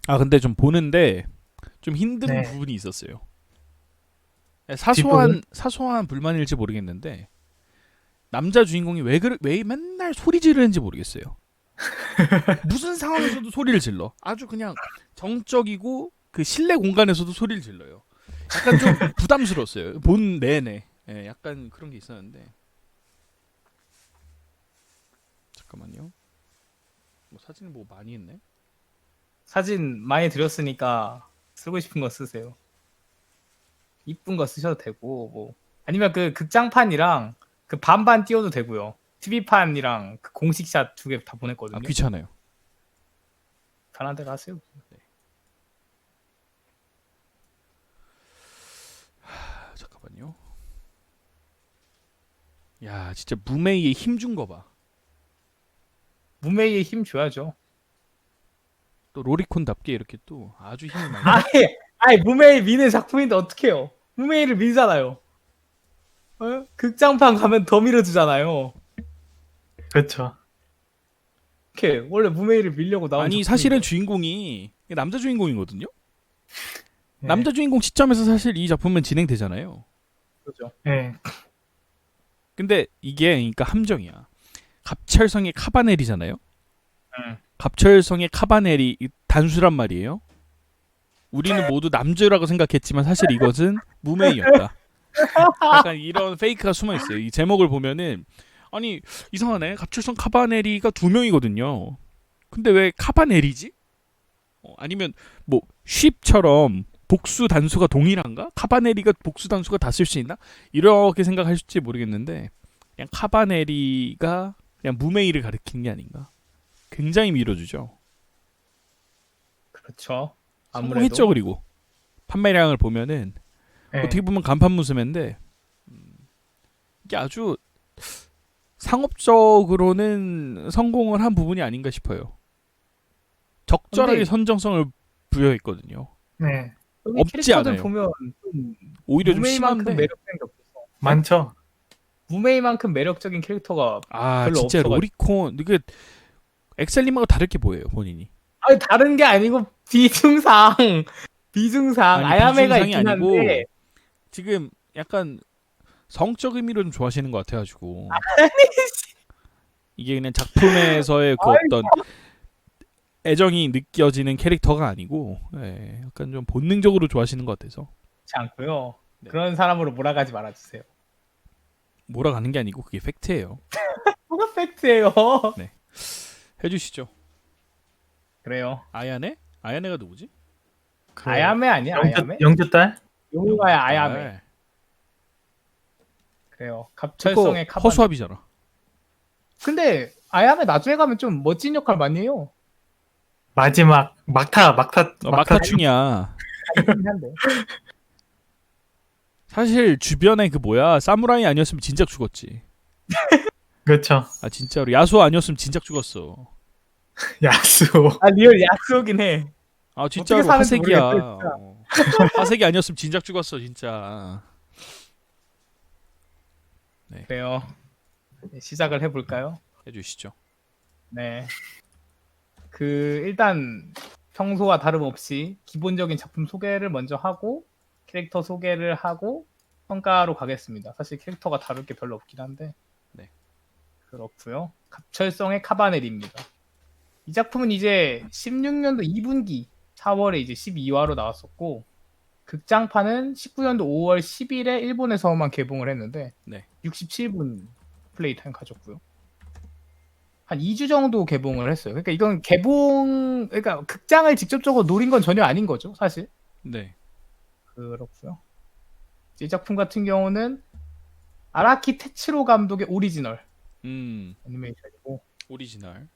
아 근데 좀 보는데 좀 힘든 네. 부분이 있었어요. 뒷부분? 사소한 불만일지 모르겠는데 남자 주인공이 왜 맨날 소리 지르는지 모르겠어요. 무슨 상황에서도 소리를 질러. 아주 그냥 정적이고 그 실내 공간에서도 소리를 질러요. 약간 좀 부담스러웠어요. 본 내내. 예, 약간 그런 게 있었는데. 잠깐만요. 뭐 사진을 뭐 많이 했네. 사진 많이 드렸으니까 쓰고 싶은 거 쓰세요. 이쁜 거 쓰셔도 되고 뭐 아니면 그 극장판이랑 그 반반 띄워도 되고요. TV판이랑 그 공식샷 두 개 다 아 보냈거든요. 귀찮아요. 편한 대로 하세요. 아, 잠깐만요. 야 진짜 무메이에 힘 준 거 봐. 무메이에 힘 줘야죠. 또 로리콘답게 이렇게 또 아주 힘을 많이 줘. 아예 무메이 미는 작품인데 어떡해요. 무메이를 밀잖아요. 어? 극장판 가면 더 밀어주잖아요. 그렇죠. 이렇게 원래 무메이를 밀려고 나온 아니 작품인데. 사실은 주인공이 남자 주인공이거든요. 예. 남자 주인공 시점에서 사실 이 작품은 진행되잖아요. 그렇죠. 예. 근데 이게 그러니까 함정이야. 갑철성의 카바넬이잖아요. 응. 갑철성의 카바넬이 단수란 말이에요. 우리는 모두 남주라고 생각했지만 사실 이것은 무메이였다. 약간 이런 페이크가 숨어 있어요. 이 제목을 보면은 아니 이상하네. 갑철성 카바넬이가 두 명이거든요. 근데 왜 카바넬이지? 아니면 뭐 쉽처럼 복수 단수가 동일한가? 카바네리가 복수 단수가 다 쓸 수 있나? 이렇게 생각하실지 모르겠는데 그냥 카바네리가 그냥 무메이를 가리키는 게 아닌가? 굉장히 밀어주죠. 그렇죠. 아무래도. 성공했죠. 그리고 판매량을 보면은 예. 어떻게 보면 간판 무스매인데 이게 아주 상업적으로는 성공을 한 부분이 아닌가 싶어요. 적절하게 근데- 선정성을 부여했거든요. 네. 여기 없지 캐릭터들 않아요. 보면 좀 오히려 좀 무메이만큼 심한데 매력적인 게 없어. 많죠. 무메이만큼 매력적인 캐릭터가 아 별로 진짜 없어가지고. 로리콘 이게 엑셀님하고 다를 게 뭐예요 본인이? 아니 다른 게 아니고 비중상 아니, 아야메가 비중상이 있긴 아니고 한데 지금 약간 성적 의미로 좀 좋아하시는 것 같아가지고 이게 그냥 작품에서의 그 어떤 애정이 느껴지는 캐릭터가 아니고 예, 약간 좀 본능적으로 좋아하시는 것 같아서 그렇지 않고요. 네. 그런 사람으로 몰아가지 말아주세요. 몰아가는 게 아니고 그게 팩트예요. 뭐가 팩트예요? 해주시죠. 그래요. 아야네? 아야네가 누구지? 그 아야메 아니야? 아야메? 영주딸? 용가야 아야메. 아, 그래요. 그거 갑철성의 카바. 허수아비잖아. 근데 아야메 나중에 가면 좀 멋진 역할 많이 해요. 마지막 막타 막타충이야. 아니긴 한데. 사실 주변에 그 뭐야 사무라이 아니었으면 진작 죽었지. 그렇죠. 아 진짜로 야수 아니었으면 진작 죽었어. 야수. 아 리얼 야스오긴 해. 아 진짜로 어떻게 사는지 하색이야. 모르겠어, 진짜. 하색이 아니었으면 진작 죽었어 진짜. 그래요. 네, 시작을 해볼까요? 해주시죠. 네. 그 일단 평소와 다름없이 기본적인 작품 소개를 먼저 하고 캐릭터 소개를 하고 평가로 가겠습니다. 사실 캐릭터가 다룰 게 별로 없긴 한데. 네. 그렇고요. 갑철성의 카바넬입니다. 이 작품은 이제 16년도 2분기 4월에 이제 12화로 나왔었고 극장판은 19년도 5월 10일에 일본에서만 개봉을 했는데 네. 67분 플레이 타임 가졌고요. 한 2주 정도 개봉을 했어요. 그러니까 이건 그러니까 극장을 직접적으로 노린 건 전혀 아닌 거죠, 사실. 네. 그렇고요. 이 작품 같은 경우는 아라키 테츠로 감독의 오리지널 애니메이션이고, 오리지널.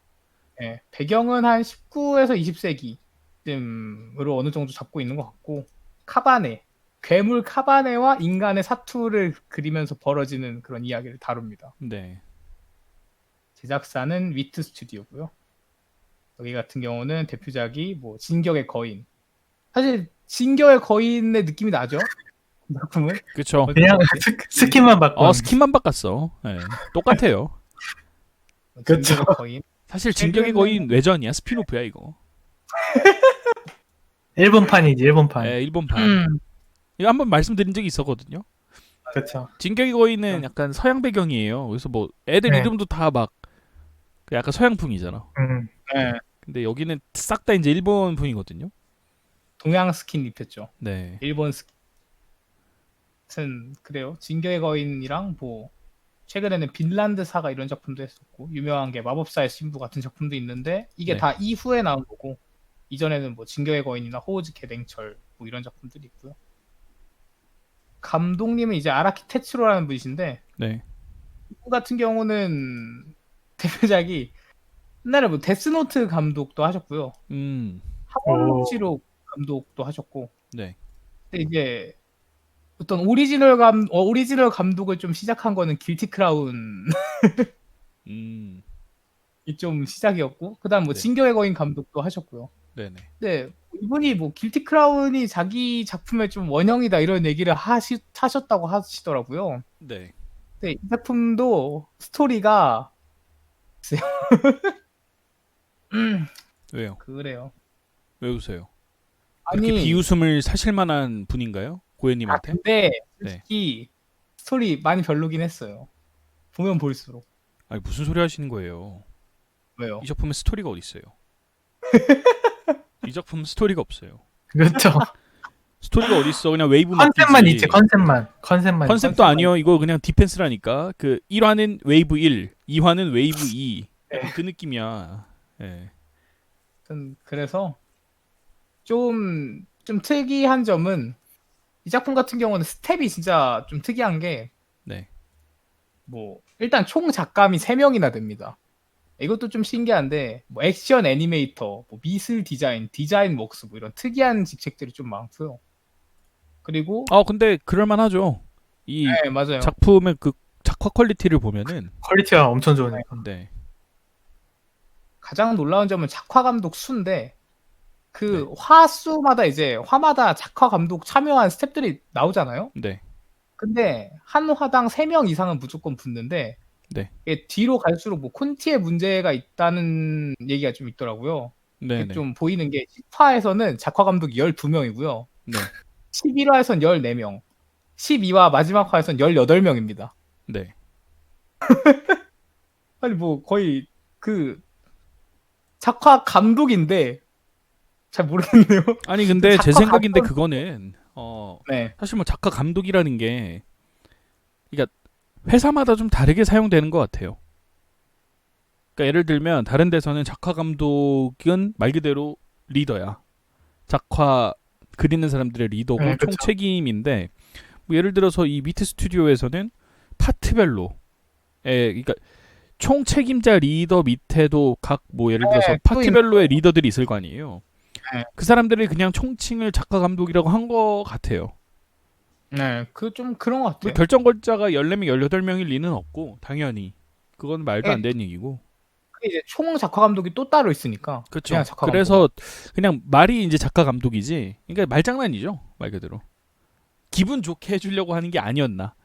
예, 배경은 한 19에서 20세기쯤으로 어느 정도 잡고 있는 것 같고, 카바네, 괴물 카바네와 인간의 사투를 그리면서 벌어지는 그런 이야기를 다룹니다. 네. 제작사는 위트 스튜디오고요. 여기 같은 경우는 대표작이 뭐 진격의 거인. 사실 진격의 거인의 느낌이 나죠? 이 작품은 그쵸. 그냥 스킨만 바꿔. 스킨만 바꿨어. 네. 똑같아요. 그쵸. 진격의 거인. 사실 진격의 거인 외전이야. 스피노프야 이거. 일본판이지 일본판. 예, 일본판. 음. 이거 한번 말씀드린 적이 있었거든요. 그렇죠. 진격의 거인은 약간 서양 배경이에요. 그래서 뭐 애들 네. 이름도 다 막 약간 서양풍이잖아. 네. 근데 여기는 싹 다 이제 일본풍이거든요. 동양 스킨 입혔죠. 네. 일본 스킨. 하여튼 그래요. 진격의 거인이랑 뭐 최근에는 빈란드 사가 이런 작품도 했었고 유명한 게 마법사의 신부 같은 작품도 있는데 이게 네. 다 이후에 나온 거고 이전에는 뭐 진격의 거인이나 호우즈 개댕철 뭐 이런 작품들이 있고요. 감독님은 이제 아라키 테츠로라는 분이신데 네. 이분 같은 경우는 대표작이 옛날에 뭐 데스노트 감독도 하셨고요. 음. 하원록지로 감독도 하셨고 네. 근데 이제 어떤 오리지널 감독을 좀 시작한 거는 길티 크라운이 음. 좀 시작이었고 그다음 뭐 네. 진격의 거인 감독도 하셨고요. 네네. 근데 이분이 뭐 길티 크라운이 자기 작품의 좀 원형이다 이런 얘기를 하셨다고 하시더라고요. 네. 근데 이 작품도 스토리가 글쎄요. 왜요? 그래요. 왜 웃어요? 그렇게 아니 비웃음을 사실 만한 분인가요? 고현님한테? 근데 네. 솔직히 스토리 많이 별로긴 했어요. 보면 볼수록. 아니 무슨 소리 하시는 거예요? 왜요? 이 작품에 스토리가 어디 있어요? 이 작품은 스토리가 없어요. 그렇죠. 스토리가 어디 있어? 그냥 웨이브 컨셉만 맡기지. 있지 컨셉만. 컨셉도 컨셉만 아니요. 이거 그냥 디펜스라니까. 그 1화는 웨이브 1, 2화는 웨이브 2. 약간 그 느낌이야. 예. 하여튼 그래서 좀 특이한 점은 이 작품 같은 경우는 스텝이 진짜 좀 특이한 게 네. 뭐 일단 총 작감이 3명이나 됩니다. 이것도 좀 신기한데 뭐 액션 애니메이터, 뭐 미술 디자인 웍스 뭐 이런 특이한 직책들이 좀 많고요. 그리고 근데 그럴만하죠. 이 네, 맞아요. 작품의 그 작화 퀄리티를 보면은 퀄리티가 엄청 좋으니까. 네. 가장 놀라운 점은 작화 감독 수인데 그 화수마다 이제 화마다 작화 감독 참여한 스텝들이 나오잖아요. 네. 근데 한 화당 3명 이상은 무조건 붙는데 네. 이게 뒤로 갈수록 뭐 콘티에 문제가 있다는 얘기가 좀 있더라고요. 네, 이게 네. 좀 보이는 게 10화에서는 작화 감독이 12명이고요. 네. 11화에선 14명, 12화 마지막 화에선 18명입니다. 네. 아니 뭐 거의 그 작화 감독인데 잘 모르겠네요. 아니 근데 제 작화 생각인데 감독- 그거는 네. 사실 뭐 작가 감독이라는 게 그러니까 회사마다 좀 다르게 사용되는 것 같아요. 그러니까 예를 들면 다른 데서는 작화 감독은 말 그대로 리더야. 작화 그리는 사람들의 리더고 네, 그쵸. 총책임인데 뭐 예를 들어서 이 밑에 스튜디오에서는 파트별로 그러니까 총책임자 리더 밑에도 각 뭐 예를 들어서 네, 또 파트별로의 리더들이 있을 거 아니에요. 네. 그 사람들이 그냥 총칭을 작가 감독이라고 한 것 같아요. 네, 그 좀 그런 것 뭐 같아요. 결정권자가 14명, 18명일 리는 없고 당연히 그건 말도 안 네. 되는 얘기고. 그게 이제 총 작화 감독이 또 따로 있으니까. 그렇죠. 그냥 작화 그래서 그냥 말이 이제 작가 감독이지. 그러니까 말장난이죠. 말 그대로. 기분 좋게 해주려고 하는 게 아니었나.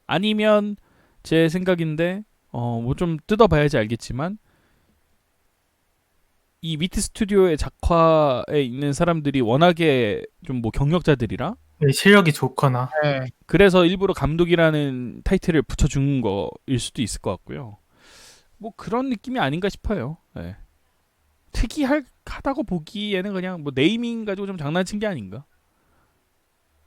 아니면 제 생각인데 뭐 좀 뜯어봐야지 알겠지만 이 미트 스튜디오의 작화에 있는 사람들이 워낙에 좀 뭐 경력자들이라 네, 실력이 좋거나. 네. 그래서 일부러 감독이라는 타이틀을 붙여준 거일 수도 있을 것 같고요. 뭐 그런 느낌이 아닌가 싶어요. 네. 특이하다고 보기에는 그냥 뭐 네이밍 가지고 좀 장난친 게 아닌가.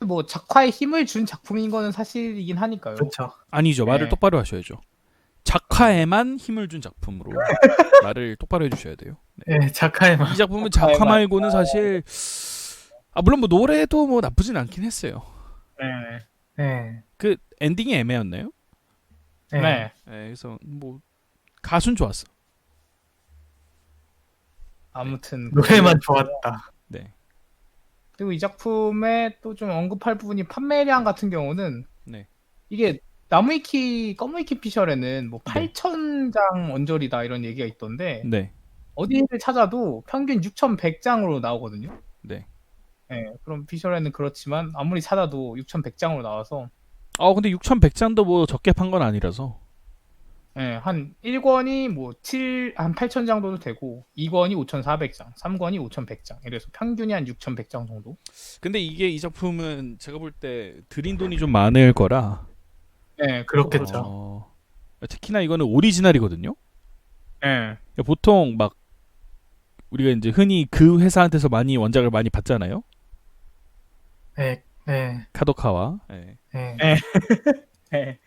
뭐 작화에 힘을 준 작품인 거는 사실이긴 하니까요. 그렇죠. 아니죠. 말을 네. 똑바로 하셔야죠. 작화에만 힘을 준 작품으로 말을 똑바로 해주셔야 돼요. 네. 네, 작가에만. 이 작품은 작화 말고는 사실 물론 뭐 노래도 뭐 나쁘진 않긴 했어요. 네. 네. 그 엔딩이 애매했나요? 네. 네. 네, 그래서 뭐 가수는 좋았어. 아무튼 노래만 좋았다. 네. 그리고 이 작품에 또 좀 언급할 부분이 판매량 같은 경우는 네. 이게 나무위키 검무위키 피셜에는 뭐 네. 8,000장 언저리다 이런 얘기가 있던데 네. 어디를 찾아도 평균 6,100장으로 나오거든요. 네. 네, 그럼 피셜에는 그렇지만 아무리 찾아도 6,100장으로 나와서 근데 6,100장도 뭐 적게 판 건 아니라서. 예, 한 1권이 뭐 한 8,000장 정도 되고 2권이 5,400장, 3권이 5,100장. 이래서 평균이 한 6,100장 정도. 근데 이게 이 작품은 제가 볼 때 들인 돈이 좀 많을 거라. 예, 그렇겠죠. 특히나 이거는 오리지널이거든요. 예. 보통 막 우리가 이제 흔히 그 회사한테서 많이 원작을 많이 받잖아요. 예, 예, 카도카와. 예. 예. 예. 예.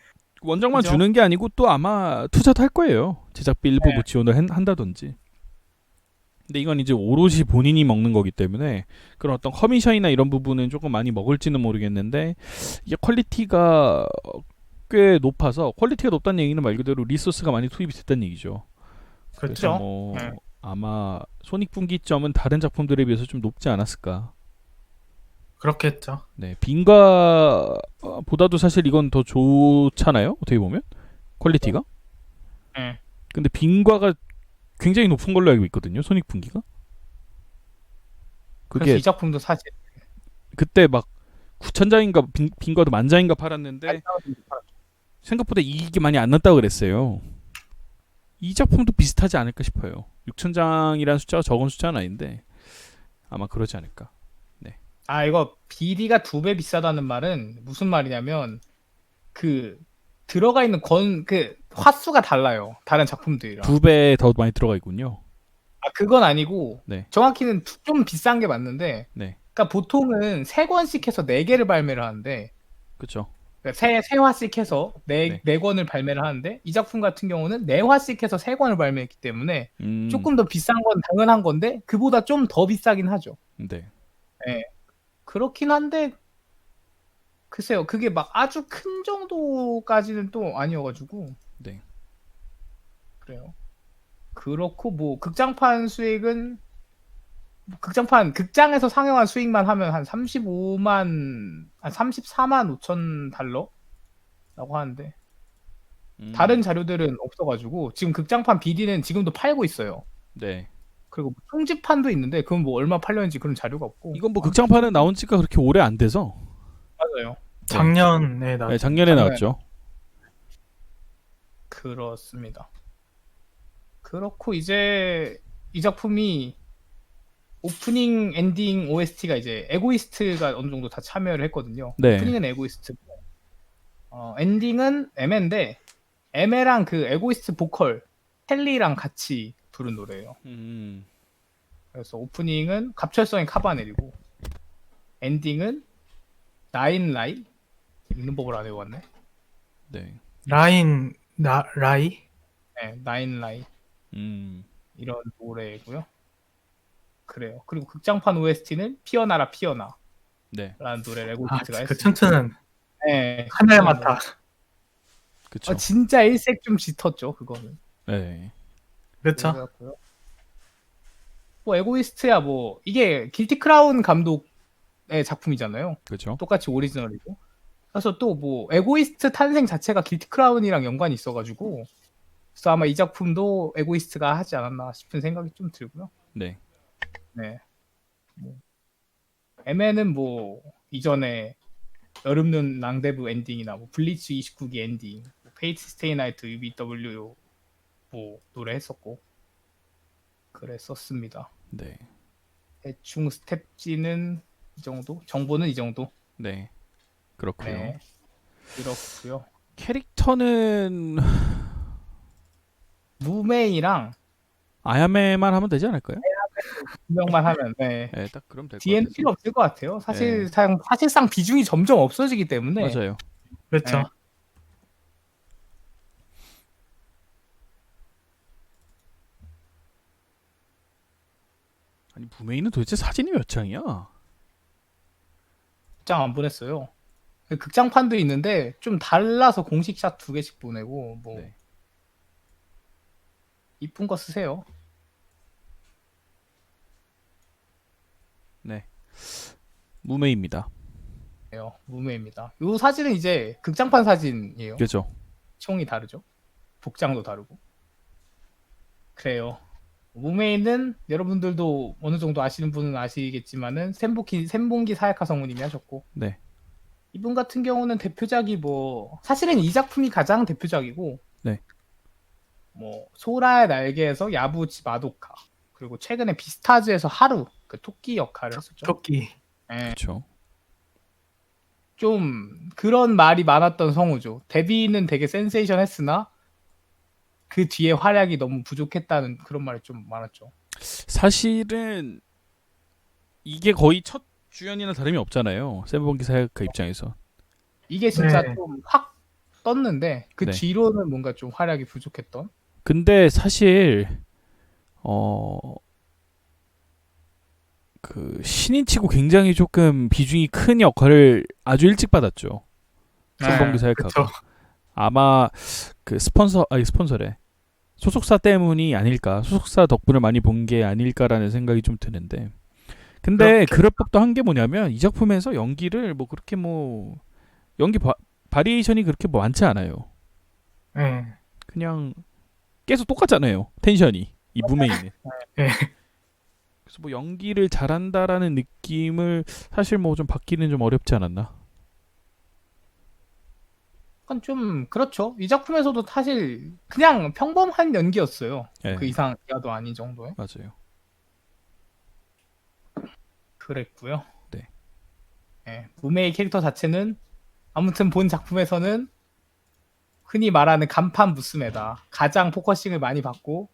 원작만 그죠? 주는 게 아니고 또 아마 투자도 할 거예요. 제작비 일부 네. 뭐 지원을 한다든지. 근데 이건 이제 오롯이 본인이 먹는 거기 때문에 그런 어떤 커미션이나 이런 부분은 조금 많이 먹을지는 모르겠는데 이게 퀄리티가 꽤 높아서 퀄리티가 높다는 얘기는 말 그대로 리소스가 많이 투입이 됐다는 얘기죠. 그래서 그렇죠. 뭐 네. 아마 손익분기점은 다른 작품들에 비해서 좀 높지 않았을까. 그렇겠죠. 네, 빙과보다도 사실 이건 더 좋잖아요. 어떻게 보면 퀄리티가. 예. 근데 빙과가 굉장히 높은 걸로 알고 있거든요. 손익분기가. 그래서 그게 이 작품도 사실 그때 막 9,000장인가 빙과도 10,000장인가 팔았는데 생각보다 이익이 많이 안 났다고 그랬어요. 이 작품도 비슷하지 않을까 싶어요. 6,000장이라는 숫자가 적은 숫자는 아닌데 아마 그러지 않을까. 아, 이거 비리가 2배 비싸다는 말은 무슨 말이냐면 그 들어가 있는 그 화수가 달라요. 다른 작품들이랑. 2배 더 많이 들어가 있군요. 아, 그건 아니고 네. 정확히는 좀 비싼 게 맞는데 네. 그러니까 보통은 3권씩 해서 4개를 발매를 하는데 그렇죠. 그러니까 세 화씩 해서 네. 네 권을 발매를 하는데 이 작품 같은 경우는 4화씩 해서 3권을 발매했기 때문에 조금 더 비싼 건 당연한 건데 그보다 좀 더 비싸긴 하죠. 네. 예. 그렇긴 한데 글쎄요. 그게 막 아주 큰 정도까지는 또 아니어가지고 네. 그래요. 그렇고 뭐 극장판 수익은 극장에서 상영한 수익만 하면 한 34만 5천 달러라고 하는데 다른 자료들은 없어가지고 지금 극장판 BD는 지금도 팔고 있어요. 네. 그리고 뭐 총집판도 있는데 그건 뭐 얼마 팔렸는지 그런 자료가 없고. 이건 뭐 극장판은 나온 지가 그렇게 오래 안 돼서 맞아요. 작년에 나. 네, 작년에 나왔죠. 그렇습니다. 그렇고 이제 이 작품이 오프닝, 엔딩, OST가 이제 에고이스트가 어느 정도 다 참여를 했거든요. 네. 오프닝은 에고이스트고 엔딩은 에메인데 에메랑 그 에고이스트 보컬 헨리랑 같이 부른 노래예요. 그래서 오프닝은 갑철성의 카바넬이고 엔딩은 나인 라이 읽는 법을 안 해봤네. 네. 라이? 네, 나인 라이 음. 이런 노래고요. 그래요. 그리고 극장판 OST는 피어나라 피어나 네. 라는 노래를 아, 에고이스트가 그 했습니다. 튼튼은 네. 하늘 맡아. 그렇죠. 진짜 일색 좀 짙었죠 그거는. 네. 그렇죠. 그래갖고요. 뭐 에고이스트야 뭐 이게 길티 크라운 감독의 작품이잖아요. 그렇죠. 똑같이 오리지널이고. 그래서 또 뭐 에고이스트 탄생 자체가 길티 크라운이랑 연관이 있어가지고 그래서 아마 이 작품도 에고이스트가 하지 않았나 싶은 생각이 좀 들고요. 네. 네. 뭐 에메는 뭐 이전에 여름눈 랑데부 엔딩이나 뭐 블리츠 29기 엔딩, 뭐 페이트 스테이 나이트 UBW 뭐 노래 했었고 그랬었습니다. 네. 대충 스텝지는 이 정도, 정보는 이 정도. 네. 그렇고요. 네. 그렇고요. 캐릭터는 무메이랑 아야메만 하면 되지 않을까요? 두 명만 하면 네. 네, 딱 그럼 될 것 뒤에는 같아요. 필요 없을 것 같아요. 사실상 비중이 점점 없어지기 때문에. 맞아요. 그렇죠. 네. 아니 무메이는 도대체 사진이 몇 장이야? 극장 안 보냈어요. 극장판도 있는데 좀 달라서 공식 샷 2개씩 보내고 뭐 네. 이쁜 거 쓰세요. 네. 무메이입니다. 무메입니다. 이 사진은 이제 극장판 사진이에요. 그렇죠. 총이 다르죠. 복장도 다르고. 그래요. 무메이는 여러분들도 어느 정도 아시는 분은 아시겠지만은 샘봉기 사야카 성우님이 하셨고 네. 이분 같은 경우는 대표작이 뭐 사실은 이 작품이 가장 대표작이고 네. 뭐 소라의 날개에서 야부치 마도카, 그리고 최근에 비스타즈에서 하루 그 토끼 역할을 했었죠. 토끼. 예, 그렇죠. 좀 그런 말이 많았던 성우죠. 데뷔는 되게 센세이션했으나 그 뒤에 활약이 너무 부족했다는 그런 말이 좀 많았죠. 사실은 이게 거의 첫 주연이나 다름이 없잖아요. 세븐번기 사야카 입장에서. 이게 진짜 네. 좀 확 떴는데 그 네. 뒤로는 뭔가 좀 활약이 부족했던. 근데 사실 그 신인치고 굉장히 조금 비중이 큰 역할을 아주 일찍 받았죠. 세븐번기 사야카가. 그쵸. 아마 그 스폰서래. 소속사 때문이 아닐까. 소속사 덕분을 많이 본 게 아닐까라는 생각이 좀 드는데. 근데 그렇겠죠. 그럴 법도 한 게 뭐냐면 이 작품에서 연기를 뭐 그렇게 뭐 연기 바리에이션이 그렇게 뭐 많지 않아요. 예. 그냥 계속 똑같잖아요. 텐션이 이 무메이는. 예. 그래서 뭐 연기를 잘한다라는 느낌을 사실 뭐 좀 받기는 좀 어렵지 않았나. 약간 좀 그렇죠. 이 작품에서도 사실 그냥 평범한 연기였어요. 예. 그 이상 이하도 아닌 정도의. 맞아요. 그랬고요. 네. 예, 무메이 캐릭터 자체는 아무튼 본 작품에서는 흔히 말하는 간판 무스메다. 가장 포커싱을 많이 받고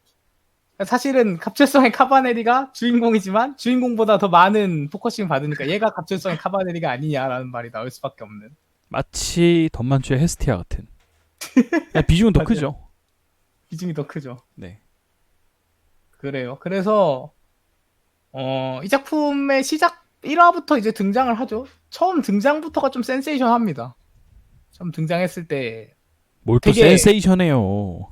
사실은 갑질성의 카바네리가 주인공이지만 주인공보다 더 많은 포커싱을 받으니까 얘가 갑질성의 카바네리가 아니냐라는 말이 나올 수밖에 없는. 마치 덤만추의 헤스티아 같은. 비중은 더 맞아요. 크죠. 비중이 더 크죠. 네. 그래요. 그래서 이 작품의 시작 1화부터 이제 등장을 하죠. 처음 등장부터가 좀 센세이션합니다. 처음 등장했을 때 뭘 또 되게- 센세이션해요.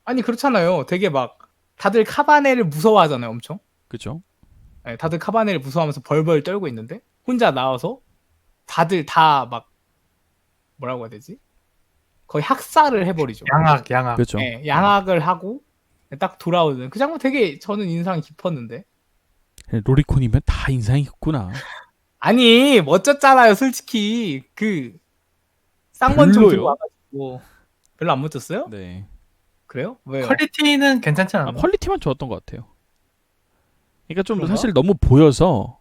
아니 그렇잖아요. 되게 막 다들 카바네를 무서워하잖아요. 엄청. 그죠? 네, 다들 카바네를 무서워하면서 벌벌 떨고 있는데 혼자 나와서 다들 다 막 뭐라고 해야 되지? 거의 학살을 해버리죠. 양악. 그죠? 네, 양악을 하고 딱 돌아오는 그 장면 되게 저는 인상이 깊었는데. 로리콘이면 다 인상이 있구나. 아니 멋졌잖아요. 솔직히 그 쌍권총 별로요? 들고 와가지고 별로 안 멋졌어요? 네. 그래요? 왜요? 퀄리티는 괜찮지 않나? 퀄리티만 좋았던 것 같아요. 그러니까 좀 그런가? 사실 너무 보여서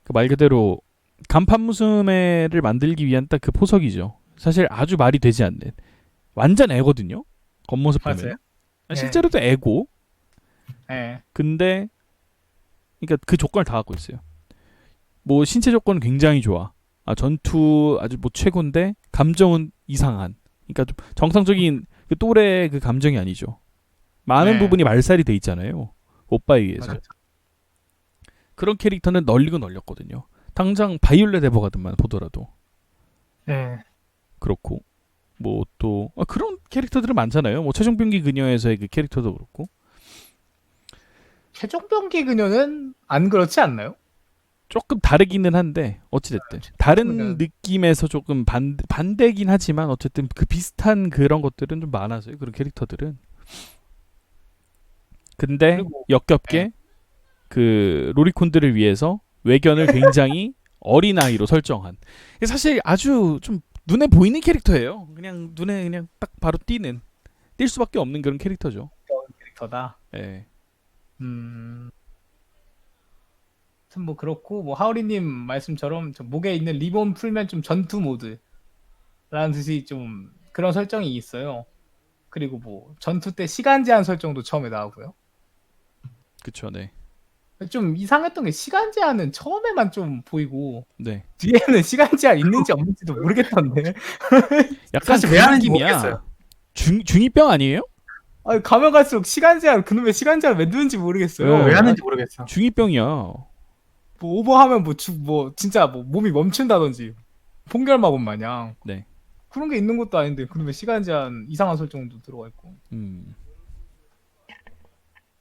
그 말 그대로 간판 무스메를 만들기 위한 딱 그 포석이죠. 사실 아주 말이 되지 않는 완전 애거든요. 겉모습 보면. 맞아요? 실제로도 애고. 네. 근데 그러니까 그 조건을 다 갖고 있어요. 뭐 신체 조건은 굉장히 좋아. 전투 아주 뭐 최고인데 감정은 이상한. 그러니까 좀 정상적인 그 또래 그 감정이 아니죠. 많은 네. 부분이 말살이 돼 있잖아요. 오빠에 의해서. 맞아요. 그런 캐릭터는 널리고 널렸거든요. 당장 바이올렛 에버가든만 보더라도 예. 그렇고 뭐 또 그런 캐릭터들은 많잖아요. 뭐 최종병기 그녀에서의 그 캐릭터도 그렇고. 최종병기 그녀는 안 그렇지 않나요? 조금 다르기는 한데 어찌됐든 다른 그러면- 느낌에서 조금 반대긴 하지만 어쨌든 그 비슷한 그런 것들은 좀 많아서요. 그런 캐릭터들은. 근데 그리고- 역겹게 네. 그 로리콘들을 위해서 외견을 굉장히 어린 아이로 설정한. 사실 아주 좀 눈에 보이는 캐릭터예요. 그냥 눈에 그냥 딱 바로 띌 수밖에 없는 그런 캐릭터죠. 캐릭터다. 예. 참 뭐 그렇고 뭐 하우리님 말씀처럼 저 목에 있는 리본 풀면 좀 전투 모드라는 듯이 좀 그런 설정이 있어요. 그리고 뭐 전투 때 시간 제한 설정도 처음에 나오고요. 그쵸, 네. 좀 이상했던 게 시간 제한은 처음에만 좀 보이고 네. 뒤에는 시간 제한 있는지 없는지도 모르겠던데. 약간 사실 그 왜 하는지 느낌이야. 모르겠어요. 중2병 아니에요? 아니, 가면 갈수록 시간 제한 그놈의 시간 제한 왜 두는지 모르겠어요. 왜 하는지 모르겠어. 중2병이야. 뭐 오버하면 뭐 진짜 뭐 몸이 멈춘다든지 폭결마법 마냥 네. 그런 게 있는 것도 아닌데 그놈의 시간 제한 이상한 설정도 들어가 있고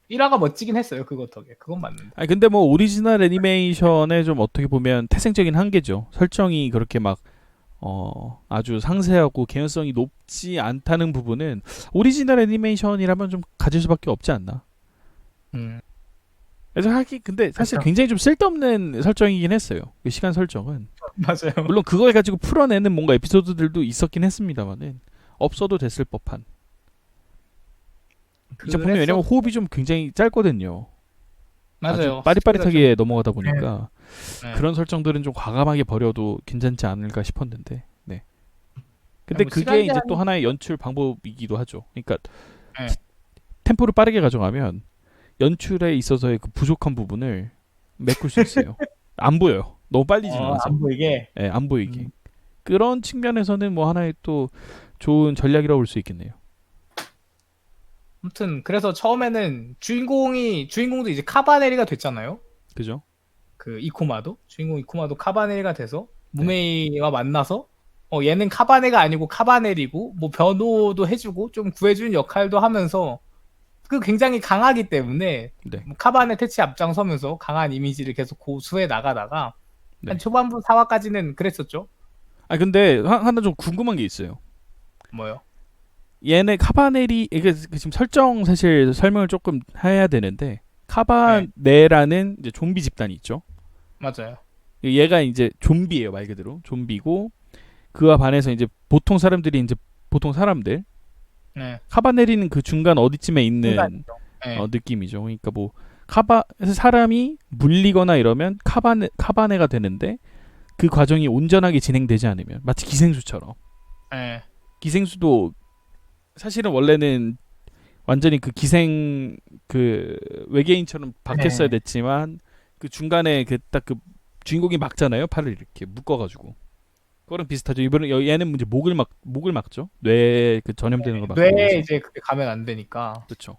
1화가 멋지긴 했어요. 그거 덕에 그건 맞는데. 아니 근데 뭐 오리지널 애니메이션의 좀 어떻게 보면 태생적인 한계죠. 설정이 그렇게 막 아주 상세하고 개연성이 높지 않다는 부분은 오리지널 애니메이션이라면 좀 가질 수밖에 없지 않나. 그래서 근데 사실 그렇죠. 굉장히 좀 쓸데없는 설정이긴 했어요. 그 시간 설정은. 맞아요. 물론 그걸 가지고 풀어내는 뭔가 에피소드들도 있었긴 했습니다만은 없어도 됐을 법한. 이 작품이 왜냐면 호흡이 좀 굉장히 짧거든요. 맞아요. 아주 빠릿빠릿하게 넘어가다 보니까 네. 그런 설정들은 좀 과감하게 버려도 괜찮지 않을까 싶었는데. 네. 근데 뭐 그게 시간 이제 또 제한이- 하나의 연출 방법이기도 하죠. 그러니까 네. 템포를 빠르게 가져가면 연출에 있어서의 그 부족한 부분을 메꿀 수 있어요. 안 보여요. 너무 빨리 지나가서. 안 보이게. 예, 안 보이게. 그런 측면에서는 뭐 하나의 또 좋은 전략이라고 볼 수 있겠네요. 아무튼 그래서 처음에는 주인공도 이제 카바네리가 됐잖아요. 그죠? 그 주인공 이코마도 카바네리가 돼서 네. 무메이와 만나서 얘는 카바네가 아니고 카바넬이고 뭐 변호도 해주고 좀 구해주는 역할도 하면서 그 굉장히 강하기 때문에 네. 뭐 카바네 퇴치 앞장서면서 강한 이미지를 계속 고수해 나가다가 네. 한 초반부 4화까지는 그랬었죠. 아 근데 하나 좀 궁금한 게 있어요. 뭐요? 얘네 카바넬이 이게 지금 설정 사실 설명을 조금 해야 되는데 카바네라는 이제 좀비 집단이 있죠. 맞아요. 얘가 이제 좀비예요 말 그대로 좀비고 그와 반해서 이제 보통 사람들 네. 카바넬이는 그 중간 어디쯤에 있는 순간이죠. 네. 느낌이죠. 그러니까 뭐 사람이 물리거나 이러면 카바네가 되는데 그 과정이 온전하게 진행되지 않으면 마치 기생수처럼 네. 기생수도 사실은 원래는 완전히 그 기생 그 외계인처럼 바뀌었어야 네. 됐지만 그 중간에 그 딱 그 주인공이 막잖아요. 팔을 이렇게 묶어가지고 그거랑 비슷하죠. 이번에 얘는 이제 목을 막죠. 뇌 그 전염되는 걸 막기 뇌에 위해서. 이제 그게 가면 안 되니까. 그렇죠.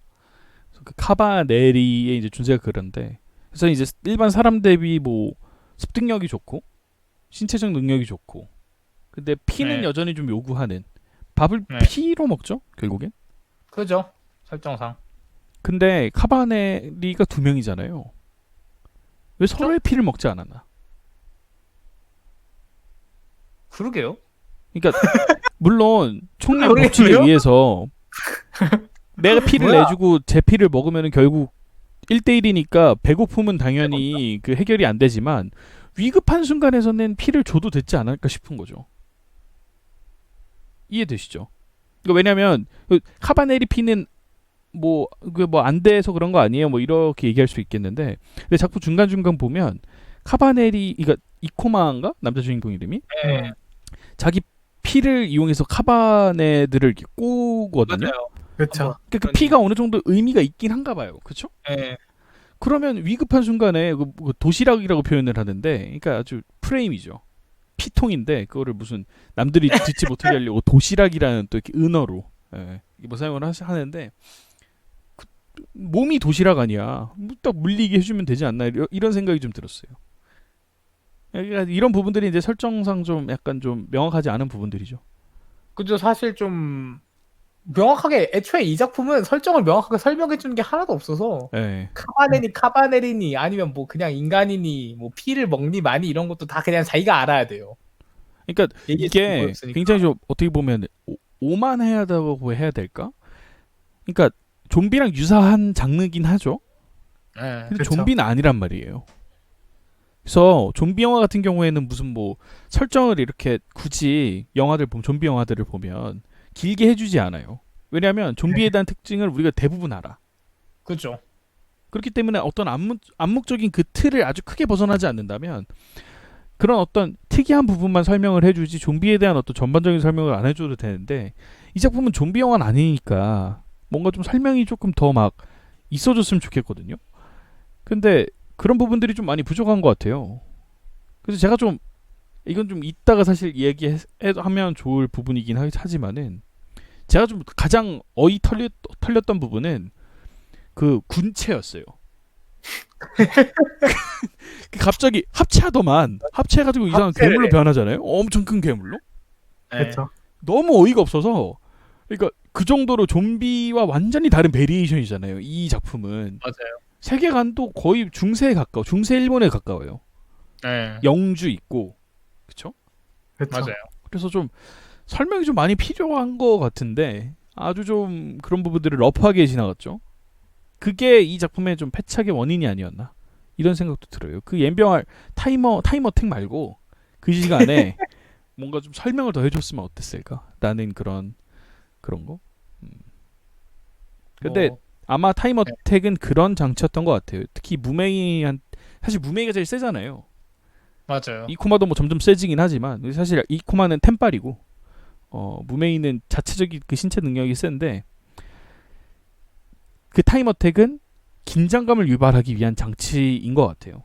그 카바네리의 이제 존재가 그런데 그래서 이제 일반 사람 대비 뭐 습득력이 좋고 신체적 능력이 좋고 근데 피는 네. 여전히 좀 요구하는 밥을 네. 피로 먹죠 결국엔. 그죠? 설정상. 근데 카바네리가 2명이잖아요. 왜 서로의 피를 먹지 않았나? 그러게요. 그러니까 물론 총력 모르겠네요. 법칙에 의해서 내가 피를 뭐야? 내주고 제 피를 먹으면 결국 1대1이니까 배고픔은 당연히 그 해결이 안 되지만 위급한 순간에서는 피를 줘도 되지 않을까 싶은 거죠. 이해되시죠? 그러니까 왜냐면 카바네리 피는 뭐 안 돼서 그런 거 아니에요? 뭐 이렇게 얘기할 수 있겠는데 근데 자꾸 중간중간 보면 카바네리 그러니까 이코마인가? 남자 주인공 이름이? 네. 자기 피를 이용해서 카바네들을 이렇게 꼬거든요. 맞아요. 그렇죠. 그 피가 어느 정도 의미가 있긴 한가 봐요. 그렇죠? 네. 그러면 위급한 순간에 도시락이라고 표현을 하는데 그러니까 아주 프레임이죠. 피통인데 그거를 무슨 남들이 듣지 못하게 하려고 도시락이라는 또 이렇게 은어로 뭐 사용을 하는데 몸이 도시락 아니야. 딱 물리게 해주면 되지 않나 이런 생각이 좀 들었어요. 그러니까 이런 부분들이 이제 설정상 좀 약간 좀 명확하지 않은 부분들이죠. 그죠. 사실 좀 명확하게 애초에 이 작품은 설정을 명확하게 설명해 주는 게 하나도 없어서 예. 카바네리니 아니면 뭐 그냥 인간이니 뭐 피를 먹니 마니 이런 것도 다 그냥 자기가 알아야 돼요. 그러니까 얘기해 이게 주는 거였으니까. 굉장히 좀 어떻게 보면 오만해하다고 해야 될까? 그러니까 좀비랑 유사한 장르긴 하죠. 네. 근데 그쵸. 좀비는 아니란 말이에요. 그래서 좀비 영화 같은 경우에는 무슨 뭐 설정을 이렇게 굳이 좀비 영화들을 보면 길게 해주지 않아요. 왜냐하면 좀비에 대한 특징을 우리가 대부분 알아. 그죠. 그렇기 때문에 어떤 암묵적인 그 틀을 아주 크게 벗어나지 않는다면 그런 어떤 특이한 부분만 설명을 해주지 좀비에 대한 어떤 전반적인 설명을 안 해줘도 되는데 이 작품은 좀비 영화는 아니니까 뭔가 좀 설명이 조금 더 막 있어줬으면 좋겠거든요. 근데 그런 부분들이 좀 많이 부족한 것 같아요. 그래서 제가 좀 이건 좀 이따가 사실 얘기하면 좋을 부분이긴 하지만은 제가 좀 가장 털렸던 부분은 그 군체였어요. 갑자기 합체해가지고 이상한 합체를 괴물로 해. 변하잖아요. 엄청 큰 괴물로. 네. 그렇죠. 너무 어이가 없어서 그러니까 그 정도로 좀비와 완전히 다른 베리에이션이잖아요. 이 작품은 맞아요. 세계관도 거의 중세 일본에 가까워요. 네. 영주 있고 그쵸? 그렇죠. 맞아요. 그래서 좀 설명이 좀 많이 필요한 것 같은데 아주 좀 그런 부분들을 러프하게 지나갔죠. 그게 이 작품의 좀 패착의 원인이 아니었나 이런 생각도 들어요. 그 옌병할 타이머택 말고 그 시간에 뭔가 좀 설명을 더 해줬으면 어땠을까? 라는 그런 거. 근데 뭐, 아마 타임어택은 그런 장치였던 것 같아요. 특히 무메이한 사실 무메이가 제일 세잖아요. 맞아요. 이코마도 뭐 점점 세지긴 하지만 사실 이코마는 템빨이고 무메이는 자체적인 그 신체 능력이 센데 그 타임어택은 긴장감을 유발하기 위한 장치인 것 같아요.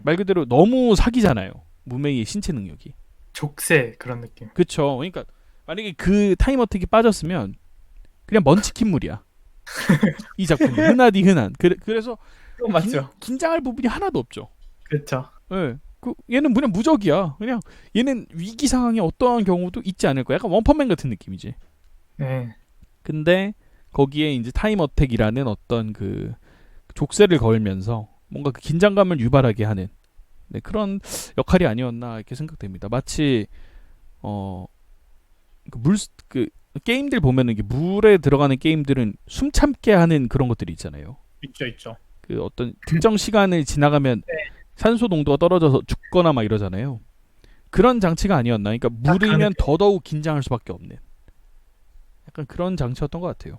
말 그대로 너무 사기잖아요. 무메이의 신체 능력이. 족쇄 그런 느낌. 그쵸. 그러니까 만약에 그 타임어택이 빠졌으면 그냥 먼치킨물이야. 이 작품이 흔하디 흔한. 그래서 그건 맞죠. 긴장할 부분이 하나도 없죠. 그렇죠. 예. 얘는 그냥 무적이야. 그냥 얘는 위기 상황에 어떠한 경우도 있지 않을 거야. 약간 원펀맨 같은 느낌이지. 네. 근데 거기에 이제 타임어택이라는 어떤 그 족쇄를 걸면서 뭔가 그 긴장감을 유발하게 하는 네, 그런 역할이 아니었나 이렇게 생각됩니다. 마치 그 게임들 보면은 이게 물에 들어가는 게임들은 숨 참게 하는 그런 것들이 있잖아요. 있죠. 그 어떤 특정 시간을 지나가면 산소 농도가 떨어져서 죽거나 막 이러잖아요. 그런 장치가 아니었나. 그러니까 물이면 더더욱 긴장할 수밖에 없는 약간 그런 장치였던 것 같아요.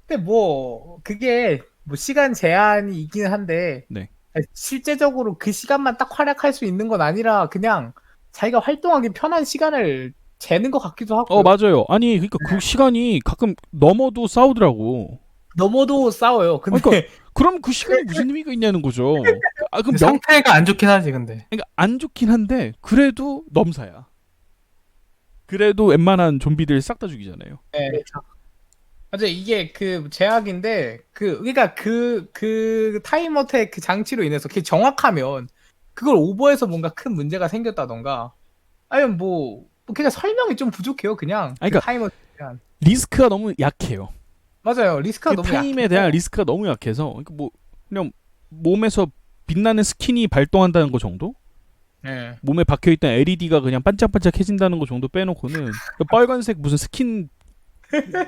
근데 뭐 그게 뭐 시간 제한이 있긴 한데 네. 실제적으로 그 시간만 딱 활약할 수 있는 건 아니라 그냥 자기가 활동하기 편한 시간을 재는 것 같기도 하고. 맞아요. 아니 그러니까 그 시간이 가끔 넘어도 싸우더라고. 넘어도 싸워요. 근데 그럼 그 시간이 무슨 의미가 있냐는 거죠. 그럼 그 상태가 안 좋긴 하지 근데. 그러니까 안 좋긴 한데 그래도 넘사야. 그래도 웬만한 좀비들 싹 다 죽이잖아요. 네. 맞아 이게 그 제약인데 그러니까 그 타임어택 그 장치로 인해서 그게 정확하면 그걸 오버해서 뭔가 큰 문제가 생겼다던가 아니면 뭐 그냥 설명이 좀 부족해요 그냥. 그러니까 그 타임어택에 대한. 리스크가 너무 약해요. 맞아요 리스크가 그 너무 타임에 약해서. 대한 리스크가 너무 약해서 그러니까 뭐 그냥 몸에서 빛나는 스킨이 발동한다는 거 정도? 네. 몸에 박혀있던 LED가 그냥 반짝반짝해진다는 거 정도 빼놓고는 그 빨간색 무슨 스킨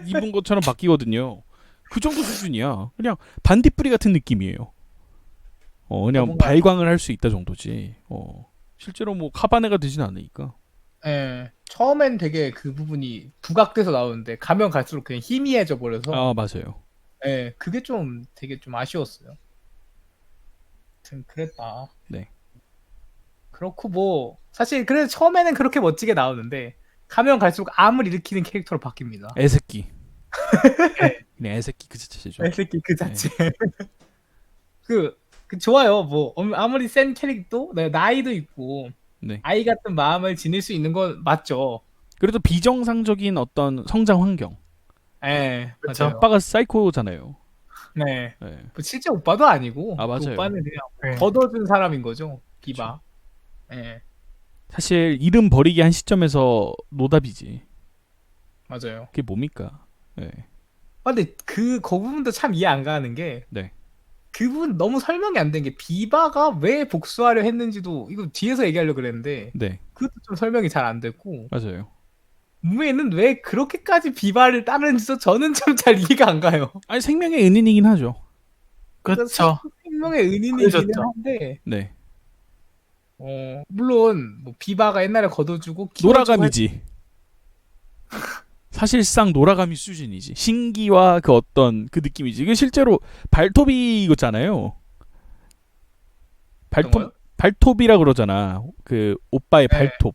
입은 것처럼 바뀌거든요. 그 정도 수준이야. 그냥 반딧불이 같은 느낌이에요. 그냥 뭔가- 발광을 할 수 있다 정도지. 실제로 뭐 카바네가 되진 않으니까. 예. 처음엔 되게 그 부분이 부각돼서 나오는데 가면 갈수록 그냥 희미해져 버려서 맞아요. 예. 그게 좀 되게 좀 아쉬웠어요. 아무튼 그랬다. 네. 그렇고 뭐 사실 그래서 처음에는 그렇게 멋지게 나오는데 가면 갈수록 암을 일으키는 캐릭터로 바뀝니다. 애새끼. 그냥 애새끼 그 자체죠. 이 새끼 그 자체. 그 좋아요. 뭐 아무리 센 캐릭터 나이도 있고 네. 아이 같은 마음을 지닐 수 있는 건 맞죠. 그래도 비정상적인 어떤 성장 환경. 예. 그쵸. 맞아요. 아빠가 사이코잖아요. 네. 네. 뭐 실제 오빠도 아니고 그 맞아요. 오빠는 그냥 네. 걷어준 사람인 거죠. 비바. 예. 사실 이름 버리기 한 시점에서 노답이지. 맞아요. 그게 뭡니까? 네. 근데 그 부분도 참 이해 안 가는 게 네. 그 부분 너무 설명이 안 된 게 비바가 왜 복수하려 했는지도 이거 뒤에서 얘기하려고 그랬는데 네. 그것도 좀 설명이 잘 안 됐고 맞아요. 무메이는 왜 그렇게까지 비바를 따르는지도 저는 좀 잘 이해가 안 가요. 아니 생명의 은인이긴 하죠. 그렇죠. 생명의 은인이기는 그러셨죠. 한데 네. 물론 뭐 비바가 옛날에 걷어주고 노라감이지. 사실상 노라감이 수준이지. 신기와 그 어떤 그 느낌이지. 이게 실제로 발톱이잖아요. 거요? 발톱이라 그러잖아. 그 오빠의 네. 발톱.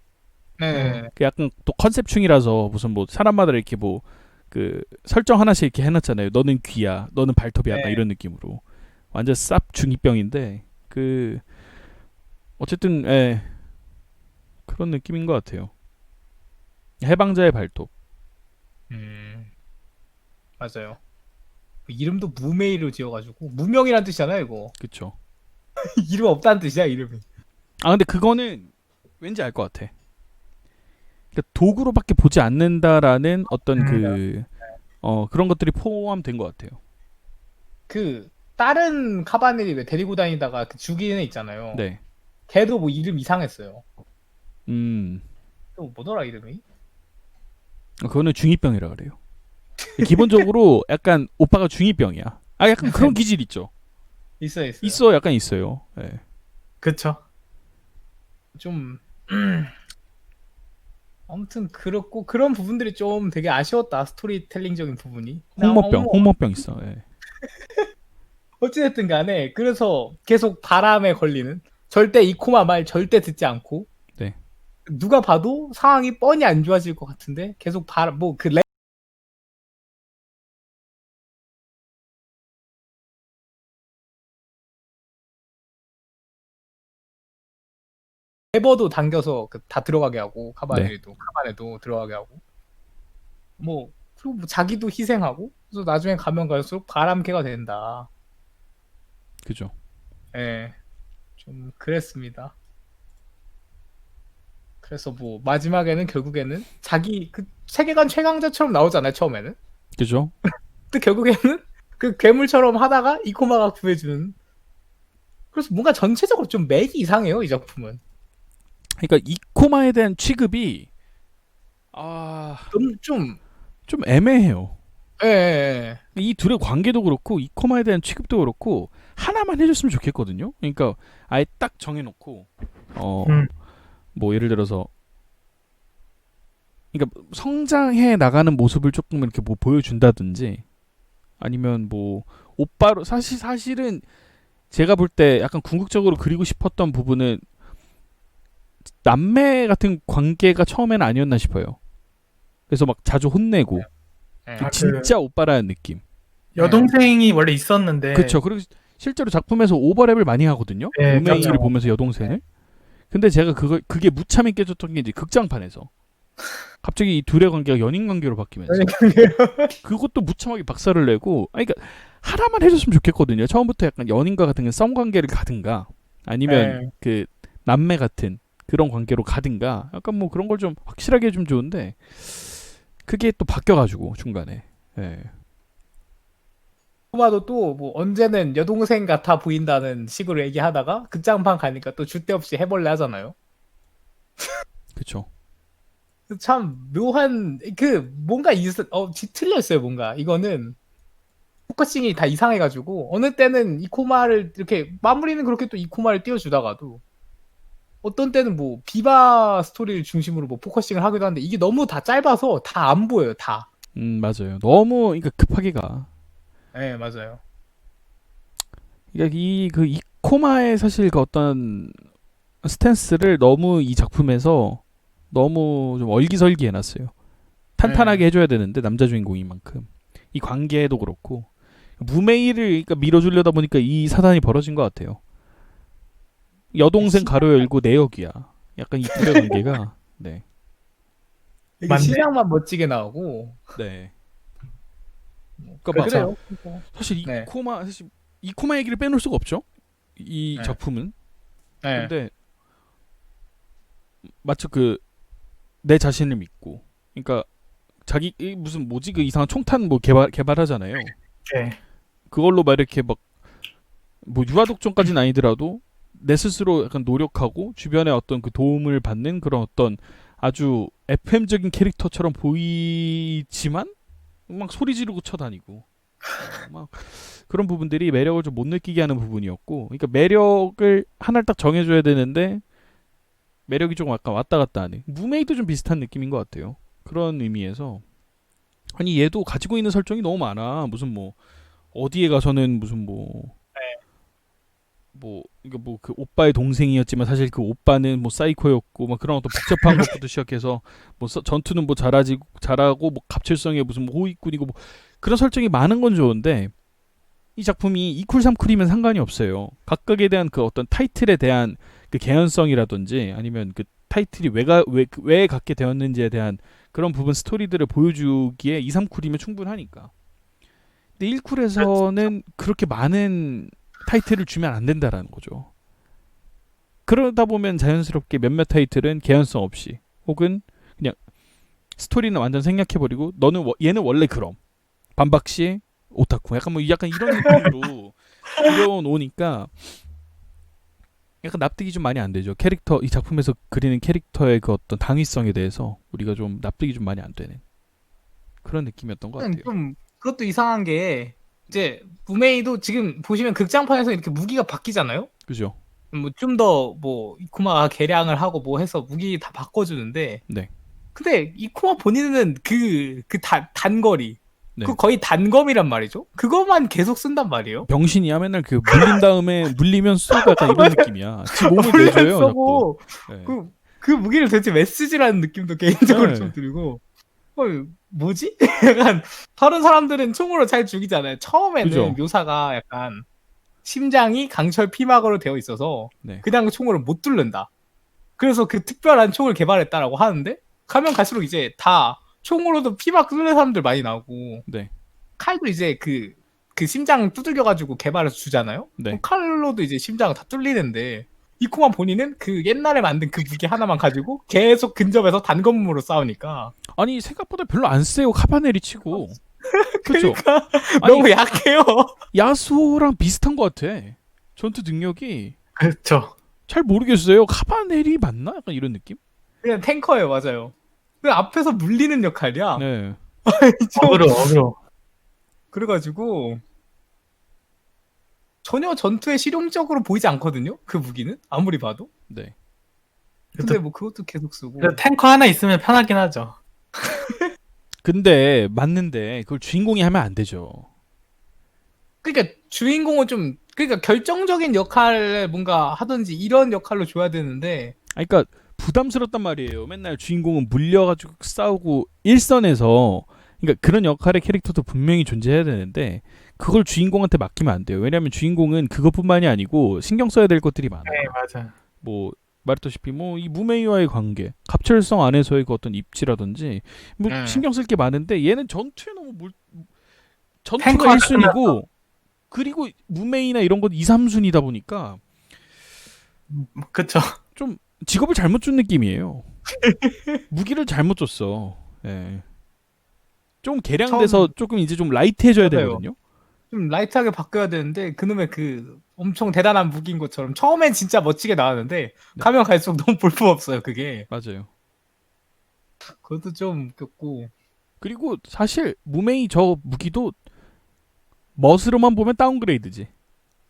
네. 그 약간 또 컨셉충이라서 무슨 뭐 사람마다 이렇게 뭐 그 설정 하나씩 이렇게 해놨잖아요. 너는 귀야, 너는 발톱이 약간 네. 이런 느낌으로 완전 쌉 중이병인데 그 어쨌든 그런 느낌인 것 같아요. 해방자의 발톱. 맞아요. 이름도 무메이로 지어가지고 무명이란 뜻이잖아요 이거. 그쵸. 이름 없다는 뜻이야 이름이. 근데 그거는 왠지 알 것 같아. 그러니까 도구로밖에 보지 않는다라는 어떤 그런 것들이 포함된 것 같아요. 그 다른 카바넬이 왜 데리고 다니다가 그 죽이는 애 있잖아요. 네. 걔도 뭐 이름 이상했어요. 음. 또 뭐더라 이름이? 그거는 중2병이라 그래요. 기본적으로 약간 오빠가 중2병이야. 약간 그런 기질 있죠. 있어요. 약간 있어요. 네. 그렇죠. 좀 아무튼 그렇고 그런 부분들이 좀 되게 아쉬웠다. 스토리텔링적인 부분이. 그냥 홍모병 있어. 예. 어찌됐든 간에 그래서 계속 바람에 걸리는 절대 이코마 말 절대 듣지 않고 네. 누가 봐도 상황이 뻔히 안 좋아질 것 같은데 계속 바람 뭐그 레버도 당겨서 다 들어가게 하고 카바네도 들어가게 하고 뭐 그리고 뭐 자기도 희생하고 그래서 나중에 가면 갈수록 바람캐가 된다. 그죠. 예, 좀 그랬습니다. 그래서 뭐 마지막에는 결국에는 자기 그 세계관 최강자처럼 나오잖아요 처음에는. 그죠. 근데 결국에는 그 괴물처럼 하다가 이코마가 구해주는. 그래서 뭔가 전체적으로 좀 맥이 이상해요 이 작품은. 그러니까 이코마에 대한 취급이 좀 좀 애매해요. 예, 예, 이 둘의 관계도 그렇고 이코마에 대한 취급도 그렇고 하나만 해줬으면 좋겠거든요. 그러니까 아예 딱 정해놓고 뭐 예를 들어서 그러니까 성장해 나가는 모습을 조금 이렇게 뭐 보여준다든지 아니면 뭐 오빠로 사실은 제가 볼 때 약간 궁극적으로 그리고 싶었던 부분은 남매 같은 관계가 처음에는 아니었나 싶어요. 그래서 막 자주 혼내고 예. 아, 진짜 오빠라는 느낌. 여동생이 원래 있었는데. 그렇죠. 그리고 실제로 작품에서 오버랩을 많이 하거든요. 네, 루메이를 맞죠. 보면서 여동생을. 근데 제가 그게 무참히 깨졌던 게 이제 극장판에서 갑자기 이 둘의 관계가 연인 관계로 바뀌면서 그것도 무참하게 박살을 내고 그러니까 하나만 해줬으면 좋겠거든요. 처음부터 약간 연인과 같은 썸 관계를 가든가 아니면 네. 그 남매 같은 그런 관계로 가든가 약간 뭐 그런 걸 좀 확실하게 해주면 좋은데 그게 또 바뀌어가지고 중간에. 예. 이코마도 또 뭐 언제는 여동생 같아 보인다는 식으로 얘기하다가 극장판 가니까 또 줏대 없이 해벌레 하잖아요. 그쵸. 참 묘한 그 뭔가 틀려 있어요 뭔가. 이거는 포커싱이 다 이상해가지고 어느 때는 이코마를 이렇게 마무리는 그렇게 또 이코마를 띄워주다가도 어떤 때는 뭐 비바 스토리를 중심으로 뭐 포커싱을 하기도 하는데 이게 너무 다 짧아서 다 안 보여요 다. 맞아요. 너무 그러니까 급하게 가. 네 맞아요. 그러니까 그 이코마의 사실 그 어떤 스탠스를 너무 이 작품에서 너무 좀 얼기설기 해놨어요. 탄탄하게 해줘야 되는데 남자 주인공인 만큼 이 관계도 그렇고 무메이를 그러니까 밀어주려다 보니까 이 사단이 벌어진 것 같아요. 여동생 가로 열고 내역이야. 약간 이 둘의 관계가 네. 이게 맞네. 신랑만 멋지게 나오고 네. 그러니까 막 그래요. 사실 네. 이코마 얘기를 빼놓을 수가 없죠. 이 네. 작품은. 네. 근데 마치 내 자신을 믿고, 그러니까 자기 무슨 뭐지 그 이상한 총탄 뭐 개발하잖아요. 네. 그걸로 막 이렇게 막 뭐 유아독존까지는 아니더라도 내 스스로 약간 노력하고 주변에 어떤 그 도움을 받는 그런 어떤 아주 FM적인 캐릭터처럼 보이지만 막 소리 지르고 쳐다니고 막 그런 부분들이 매력을 좀 못 느끼게 하는 부분이었고, 그러니까 매력을 하나를 딱 정해줘야 되는데 매력이 조금 약간 왔다 갔다 하는 무메이도 좀 비슷한 느낌인 것 같아요. 그런 의미에서 아니 얘도 가지고 있는 설정이 너무 많아. 무슨 뭐 어디에 가서는 무슨 이거 뭐 그 오빠의 동생이었지만 사실 그 오빠는 뭐 사이코였고 막 그런 어떤 복잡한 것부터 시작해서 뭐 전투는 뭐 잘하고 뭐 갑질성에 무슨 뭐 호위꾼이고 뭐 그런 설정이 많은 건 좋은데 이 작품이 2쿨 3쿨이면 상관이 없어요. 각각에 대한 그 어떤 타이틀에 대한 그 개연성이라든지 아니면 그 타이틀이 왜 갖게 되었는지에 대한 그런 부분 스토리들을 보여주기에 2, 3쿨이면 충분하니까. 근데 1쿨에서는 그렇게 많은 타이틀을 주면 안 된다라는 거죠. 그러다 보면 자연스럽게 몇몇 타이틀은 개연성 없이 혹은 그냥 스토리는 완전 생략해버리고 얘는 원래 그럼 반박시 오타쿠 약간 이런 느낌으로 그려놓으니까 약간 납득이 좀 많이 안 되죠. 이 작품에서 그리는 캐릭터의 그 어떤 당위성에 대해서 우리가 좀 납득이 좀 많이 안 되는 그런 느낌이었던 것 같아요. 좀 그것도 이상한 게 이제 무메이도 지금 보시면 극장판에서 이렇게 무기가 바뀌잖아요. 그죠? 뭐 좀 더 뭐 이코마가 개량을 하고 뭐 해서 무기 다 바꿔주는데 네. 근데 이코마 본인은 단거리. 네. 그 거의 단검이란 말이죠. 그것만 계속 쓴단 말이에요. 병신이야. 맨날 그 물린 다음에 물리면 쏘고 약간 이런 느낌이야. 지 몸을 물리면 내줘요. 자꾸. 쏘고 네. 그 무기를 도대체 왜 쓰지라는 느낌도 개인적으로 네. 좀 들고. 뭐지? 약간 다른 사람들은 총으로 잘 죽이잖아요. 처음에는 그죠. 묘사가 약간 심장이 강철 피막으로 되어 있어서 네. 그냥 총으로 못 뚫는다. 그래서 그 특별한 총을 개발했다라고 하는데 가면 갈수록 이제 다 총으로도 피막 뚫는 사람들 많이 나오고 네. 칼도 이제 그 심장 두들겨가지고 개발해서 주잖아요. 네. 그럼 칼로도 이제 심장 다 뚫리는데 이코만 본인은 그 옛날에 만든 그 무기 하나만 가지고 계속 근접해서 단검으로 싸우니까 아니 생각보다 별로 안 세요. 카바네리 치고. 그렇죠. 그러니까 아니, 너무 약해요. 야수호랑 비슷한 것 같아. 전투 능력이 그렇죠. 잘 모르겠어요. 카바네리 맞나? 약간 이런 느낌? 그냥 탱커예요, 맞아요. 그 앞에서 물리는 역할이야. 네. 어그로. 그래가지고 전혀 전투에 실용적으로 보이지 않거든요. 그 무기는 아무리 봐도. 네. 근데 뭐 그것도 계속 쓰고. 그래도 탱커 하나 있으면 편하긴 하죠. 근데 맞는데 그걸 주인공이 하면 안 되죠. 그러니까 주인공은 좀 그러니까 결정적인 역할을 뭔가 하든지 이런 역할로 줘야 되는데. 아니, 그러니까 부담스럽단 말이에요. 맨날 주인공은 물려가지고 싸우고 일선에서 그러니까 그런 역할의 캐릭터도 분명히 존재해야 되는데 그걸 주인공한테 맡기면 안 돼요. 왜냐하면 주인공은 그것뿐만이 아니고 신경 써야 될 것들이 많아요. 네, 맞아요. 뭐 말했다시피 뭐 이 무메이와의 관계, 갑철성 안에서의 그 어떤 입지라든지 뭐 신경 쓸 게 많은데 얘는 전투에 너무 전투가 탱커 1순위고 그리고 무메이나 이런 건 2, 3순위다 보니까 그쵸. 좀 직업을 잘못 준 느낌이에요. 무기를 잘못 줬어. 예. 좀 개량돼서 조금 이제 좀 라이트해져야 맞아요. 되거든요. 좀 라이트하게 바뀌어야 되는데 그놈의 그 엄청 대단한 무기인 것처럼 처음엔 진짜 멋지게 나왔는데 네. 가면 갈수록 너무 볼품없어요. 그게. 맞아요. 그것도 좀 웃겼고. 그리고 사실 무메이 저 무기도 멋으로만 보면 다운그레이드지.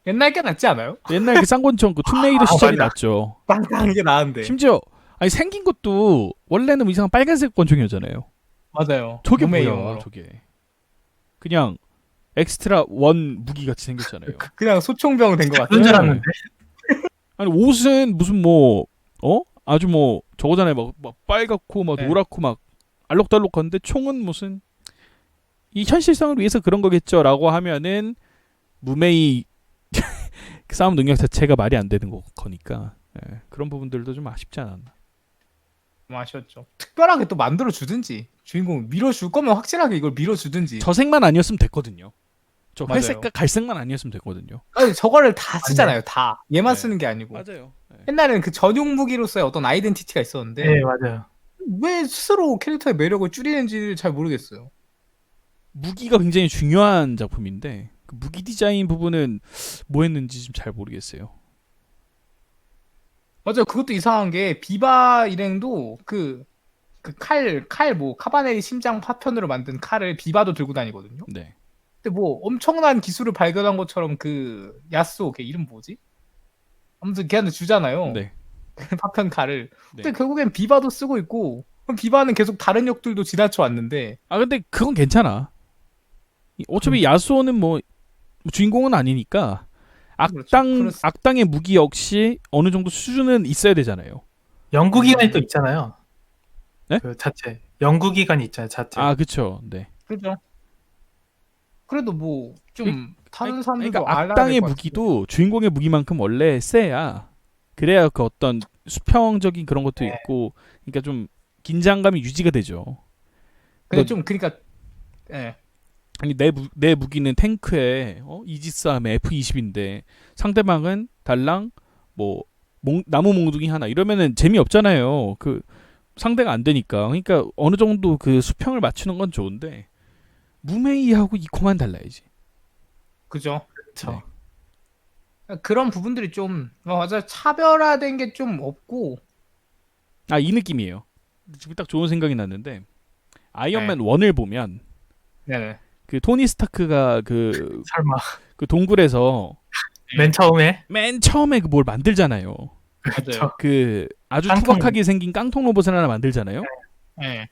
옛날 게 낫지 않아요? 옛날 그 쌍권총 그 툼레이더 시절이 맞아. 낫죠. 빵빵한 게 나은데. 심지어 아니 생긴 것도 원래는 이상한 빨간색 권총이었잖아요. 맞아요. 저게 뭐야? 무메이용으로. 저게 그냥 엑스트라 원 무기 같이 생겼잖아요. 그냥 소총병 된 것 같아요. 그런 줄 알았는데. 아니 옷은 무슨 뭐 아주 뭐 저거잖아요. 막 빨갛고 막 네. 노랗고 막 알록달록한데 총은 무슨 이 현실성을 위해서 그런 거겠죠라고 하면은 무메이 그 싸움 능력 자체가 말이 안 되는 거니까 그런 부분들도 좀 아쉽지 않았나. 좀 아쉬웠죠. 특별하게 또 만들어 주든지 주인공 밀어줄 거면 확실하게 이걸 밀어주든지. 저 색만 아니었으면 됐거든요. 저 맞아요. 회색과 갈색만 아니었으면 됐거든요. 아니, 저거를 다 쓰잖아요. 다 얘만 네. 쓰는 게 아니고. 맞아요. 옛날에는 그 전용 무기로서의 어떤 아이덴티티가 있었는데 네, 맞아요. 왜 스스로 캐릭터의 매력을 줄이는지를 잘 모르겠어요. 무기가 굉장히 중요한 작품인데 그 무기 디자인 부분은 뭐 했는지 좀 잘 모르겠어요. 맞아요. 그것도 이상한 게 비바 일행도 그 칼 뭐 카바네리 심장 파편으로 만든 칼을 비바도 들고 다니거든요. 네. 근데 뭐 엄청난 기술을 발견한 것처럼 그 야스오 걔 이름 뭐지? 아무튼 걔한테 주잖아요. 네. 파편 칼을. 네. 근데 결국엔 비바도 쓰고 있고 그럼 비바는 계속 다른 역들도 지나쳐 왔는데 아 근데 그건 괜찮아. 어차피 야수오는 뭐 주인공은 아니니까 그렇죠. 악당의 무기 역시 어느 정도 수준은 있어야 되잖아요. 연구기관이 또 있잖아요. 네? 그 자체. 연구기관이 있잖아요, 자체. 아 그쵸. 네. 그죠. 그래도 뭐 좀 다른 사람들도 그러니까 알아야 악당의 될것 무기도 주인공의 무기만큼 원래 세야. 그래야 그 어떤 수평적인 그런 것도 네. 있고, 그러니까 좀 긴장감이 유지가 되죠. 근데 좀 그러니까 예. 아니 내 무기는 탱크에 이지스함에 F20인데 상대방은 달랑 뭐 나무 몽둥이 하나 이러면은 재미 없잖아요. 그 상대가 안 되니까. 그러니까 어느 정도 그 수평을 맞추는 건 좋은데 무메이하고 이코만 달라야지. 그죠. 그렇죠. 네. 그런 부분들이 좀 맞아요. 차별화된 게 좀 없고 아 이 느낌이에요. 지금 딱 좋은 생각이 났는데 아이언맨 네. 1을 보면 네네. 그 토니 스타크가 그 설마. 동굴에서 맨 처음에? 처음에 그 뭘 만들잖아요. 맞아요. 그 아주 깡통. 투박하게 생긴 깡통 로봇을 하나 만들잖아요. 네.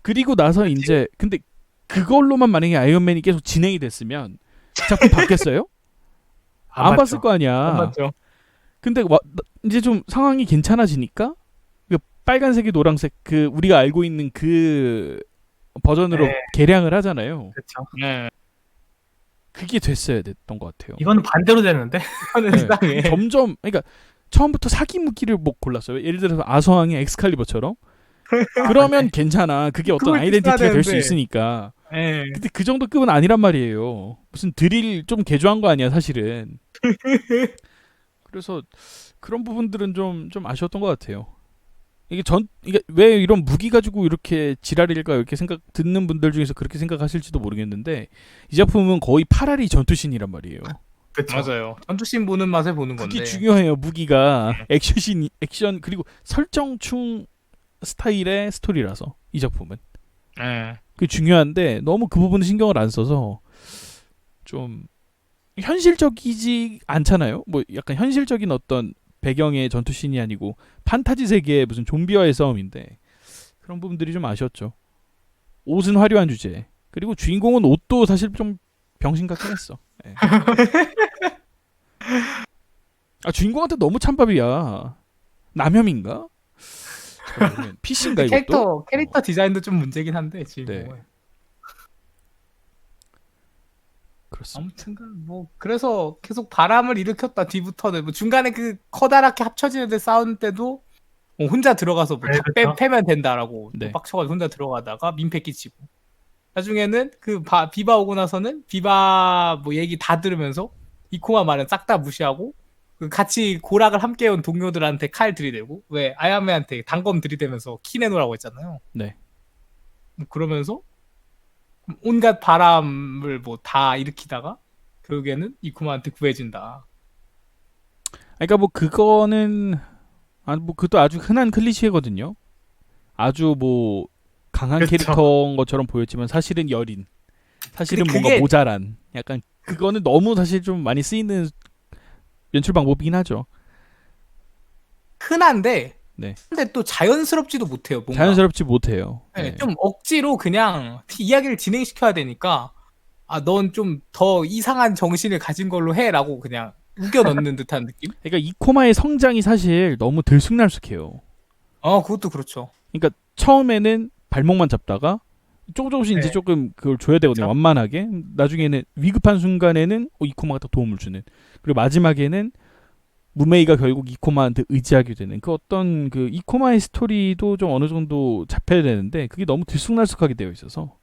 그리고 나서 이제 근데 그걸로만 만약에 아이언맨이 계속 진행이 됐으면 작품 봤겠어요? 안 봤을 맞죠. 거 아니야. 맞죠. 근데 이제 좀 상황이 괜찮아지니까 그 빨간색이 노란색 그 우리가 알고 있는 그 버전으로 네. 개량을 하잖아요. 그렇죠. 네. 그게 됐어야 됐던 것 같아요. 이거는 반대로 되는데. 이거는 네. 이상해. 점점 그러니까 처음부터 사기 무기를 뭐 골랐어요. 예를 들어서 아서왕의 엑스칼리버처럼. 그러면 괜찮아. 그게 어떤 그걸 아이덴티티가 될 수 되는데. 있으니까. 네. 근데 그 정도 급은 아니란 말이에요. 무슨 드릴 좀 개조한 거 아니야 사실은. 그래서 그런 부분들은 좀 아쉬웠던 것 같아요. 이게 왜 이런 무기 가지고 이렇게 지랄일까 이렇게 생각 듣는 분들 중에서 그렇게 생각하실지도 모르겠는데 이 작품은 거의 파라리 전투신이란 말이에요. 그렇죠. 맞아요. 전투씬 보는 맛에 보는 그게 건데. 중요해요. 무기가 액션 그리고 설정충 스타일의 스토리라서 이 작품은 네. 그게 중요한데 너무 그 부분은 신경을 안 써서 좀 현실적이지 않잖아요. 뭐 약간 현실적인 어떤 배경의 전투씬이 아니고 판타지 세계의 무슨 좀비와의 싸움인데 그런 부분들이 좀 아쉬웠죠. 옷은 화려한 주제 그리고 주인공은 옷도 사실 좀 병신 같긴 했어. 예. 아 주인공한테 너무 찬밥이야. 남혐인가? PC인가 이것도? 캐릭터 디자인도 좀 문제긴 한데 지금. 네. 그렇습니다. 아무튼간 뭐 그래서 계속 바람을 일으켰다 뒤부터는 뭐 중간에 그 커다랗게 합쳐지는데 싸우는 때도 뭐 혼자 들어가서 뭐 네, 다 그렇죠. 빼면 된다라고 네. 빡쳐가지고 혼자 들어가다가 민폐 끼치고 나중에는 그 비바 오고 나서는 비바 뭐 얘기 다 들으면서 이코마 말은 싹 다 무시하고 그 같이 고락을 함께 온 동료들한테 칼 들이대고 왜 아야메한테 단검 들이대면서 키 내놓으라고 했잖아요. 네. 그러면서 온갖 바람을 뭐 다 일으키다가 결국에는 이쿠마한테 구해진다. 그러니까 뭐 그거는 뭐 그것도 아주 흔한 클리셰거든요. 아주 뭐 강한 그쵸. 캐릭터인 것처럼 보였지만 사실은 여린. 사실은 근데 뭔가 그게- 모자란. 약간 그거는 너무 사실 좀 많이 쓰이는 연출 방법이긴 하죠. 흔한데 네. 근데 또 자연스럽지도 못해요. 뭔가. 자연스럽지 못해요. 네, 네. 좀 억지로 그냥 이야기를 진행시켜야 되니까 넌 좀 더 이상한 정신을 가진 걸로 해라고 그냥 우겨 넣는 듯한 느낌? 그러니까 이코마의 성장이 사실 너무 들쑥날쑥해요. 그것도 그렇죠. 그러니까 처음에는 발목만 잡다가 조금씩 이제 네. 조금 그걸 줘야 되거든요. 그렇죠. 완만하게. 나중에는 위급한 순간에는 이코마가 또 도움을 주는. 그리고 마지막에는 무메이가 결국 이코마한테 의지하게 되는 그 어떤 그 이코마의 스토리도 좀 어느 정도 잡혀야 되는데 그게 너무 들쑥날쑥하게 되어 있어서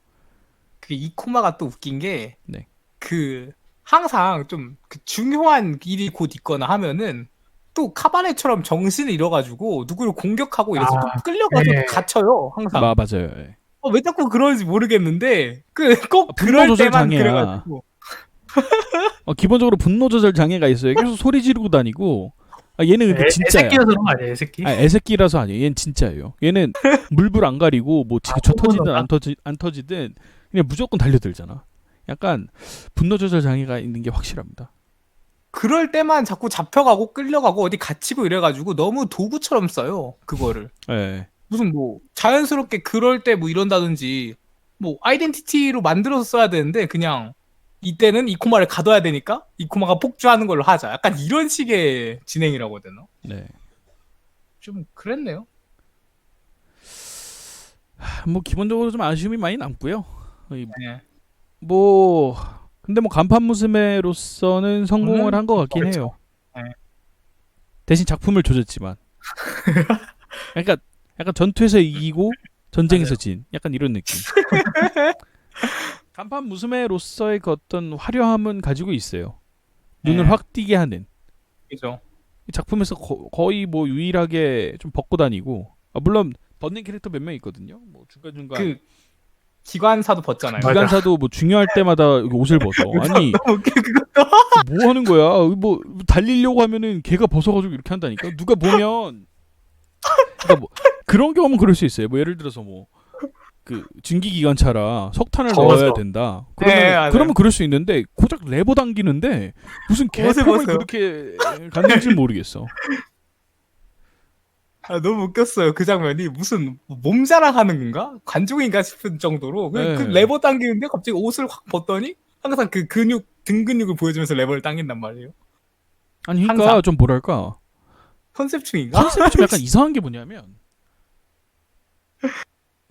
그 이코마가 또 웃긴 게 네. 그 항상 좀 그 중요한 일이 곧 있거나 하면은 또 카바네처럼 정신을 잃어가지고 누구를 공격하고 이래서 또 끌려가서 네. 갇혀요 항상. 맞아요. 예. 왜 자꾸 그러는지 모르겠는데 꼭 분노 그럴 조절 때만 장애야. 그래가지고 기본적으로 분노 조절 장애가 있어요. 계속 소리 지르고 다니고 얘는 근데 진짜야. 애새끼여서 그런 거 아니에요, 애새끼? 애새끼라서 아니에요. 얘는 진짜예요. 얘는 물불 안 가리고 뭐 지가 쳐 터지든 호불호가? 안 터지든 그냥 무조건 달려들잖아. 약간 분노 조절 장애가 있는 게 확실합니다. 그럴 때만 자꾸 잡혀가고 끌려가고 어디 갇히고 이래가지고 너무 도구처럼 써요 그거를. 예. 무슨 뭐 자연스럽게 그럴 때 뭐 이런다든지 뭐 아이덴티티로 만들어서 써야 되는데 그냥 이때는 이코마를 가둬야 되니까 이코마가 폭주하는 걸로 하자. 약간 이런 식의 진행이라고 해야 되나? 네. 좀 그랬네요. 뭐 기본적으로 좀 아쉬움이 많이 남고요. 네. 뭐 근데 뭐 간판 무스메로서는 성공을 한 것 같긴 그렇죠. 해요. 네. 대신 작품을 조졌지만. 그러니까 약간 전투에서 이기고 전쟁에서 진 약간 이런 느낌. 간판 무스메로서의 그 어떤 화려함은 가지고 있어요. 눈을 네. 확 띄게 하는. 그죠. 이 작품에서 거의 뭐 유일하게 좀 벗고 다니고 물론 벗는 캐릭터 몇 명 있거든요. 뭐 중간중간 그 기관사도 벗잖아요. 맞아. 기관사도 뭐 중요할 때마다 옷을 벗어. 아니 너무 웃겨 그것도. 뭐 하는 거야? 뭐 달리려고 하면은 걔가 벗어가지고 이렇게 한다니까. 누가 보면 그러니까 뭐 그런 경우는 그럴 수 있어요. 뭐 예를 들어서 뭐 그 증기 기관차라 석탄을 더워서. 넣어야 된다. 네, 맞아요. 그러면 그럴 수 있는데 고작 레버 당기는데 무슨 옷을 개평을 벗어요. 그렇게 갔는지 모르겠어. 너무 웃겼어요. 그 장면이 무슨 몸자랑하는 건가? 관종인가 싶은 정도로 그 네. 레버 당기는데 갑자기 옷을 확 벗더니 항상 그 등 근육을 보여주면서 레버를 당긴단 말이에요. 아니 그러니까 항상. 좀 뭐랄까 컨셉충인가? 컨셉이 좀 약간 이상한 게 뭐냐면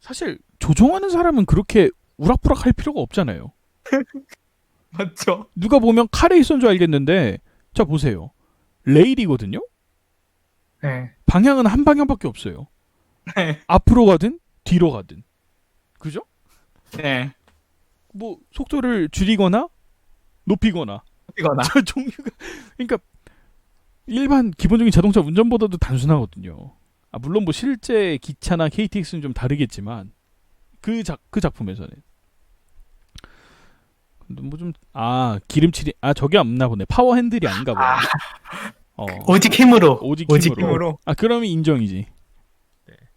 사실 조종하는 사람은 그렇게 우락부락 할 필요가 없잖아요. 맞죠? 누가 보면 칼에 있었는 줄 알겠는데 자 보세요. 레일이거든요. 네. 방향은 한 방향밖에 없어요. 네. 앞으로 가든 뒤로 가든. 그죠? 네. 뭐 속도를 줄이거나 높이거나 이거나. 저 종류가 그러니까 일반 기본적인 자동차 운전보다도 단순하거든요. 아, 물론 뭐 실제 기차나 KTX는 좀 다르겠지만 그 작품에서는 뭐 좀 기름칠이 저게 없나 보네. 파워 핸들이 아닌가 보네. 오직 힘으로. 오직 오직 힘으로. 힘으로. 그러면 인정이지.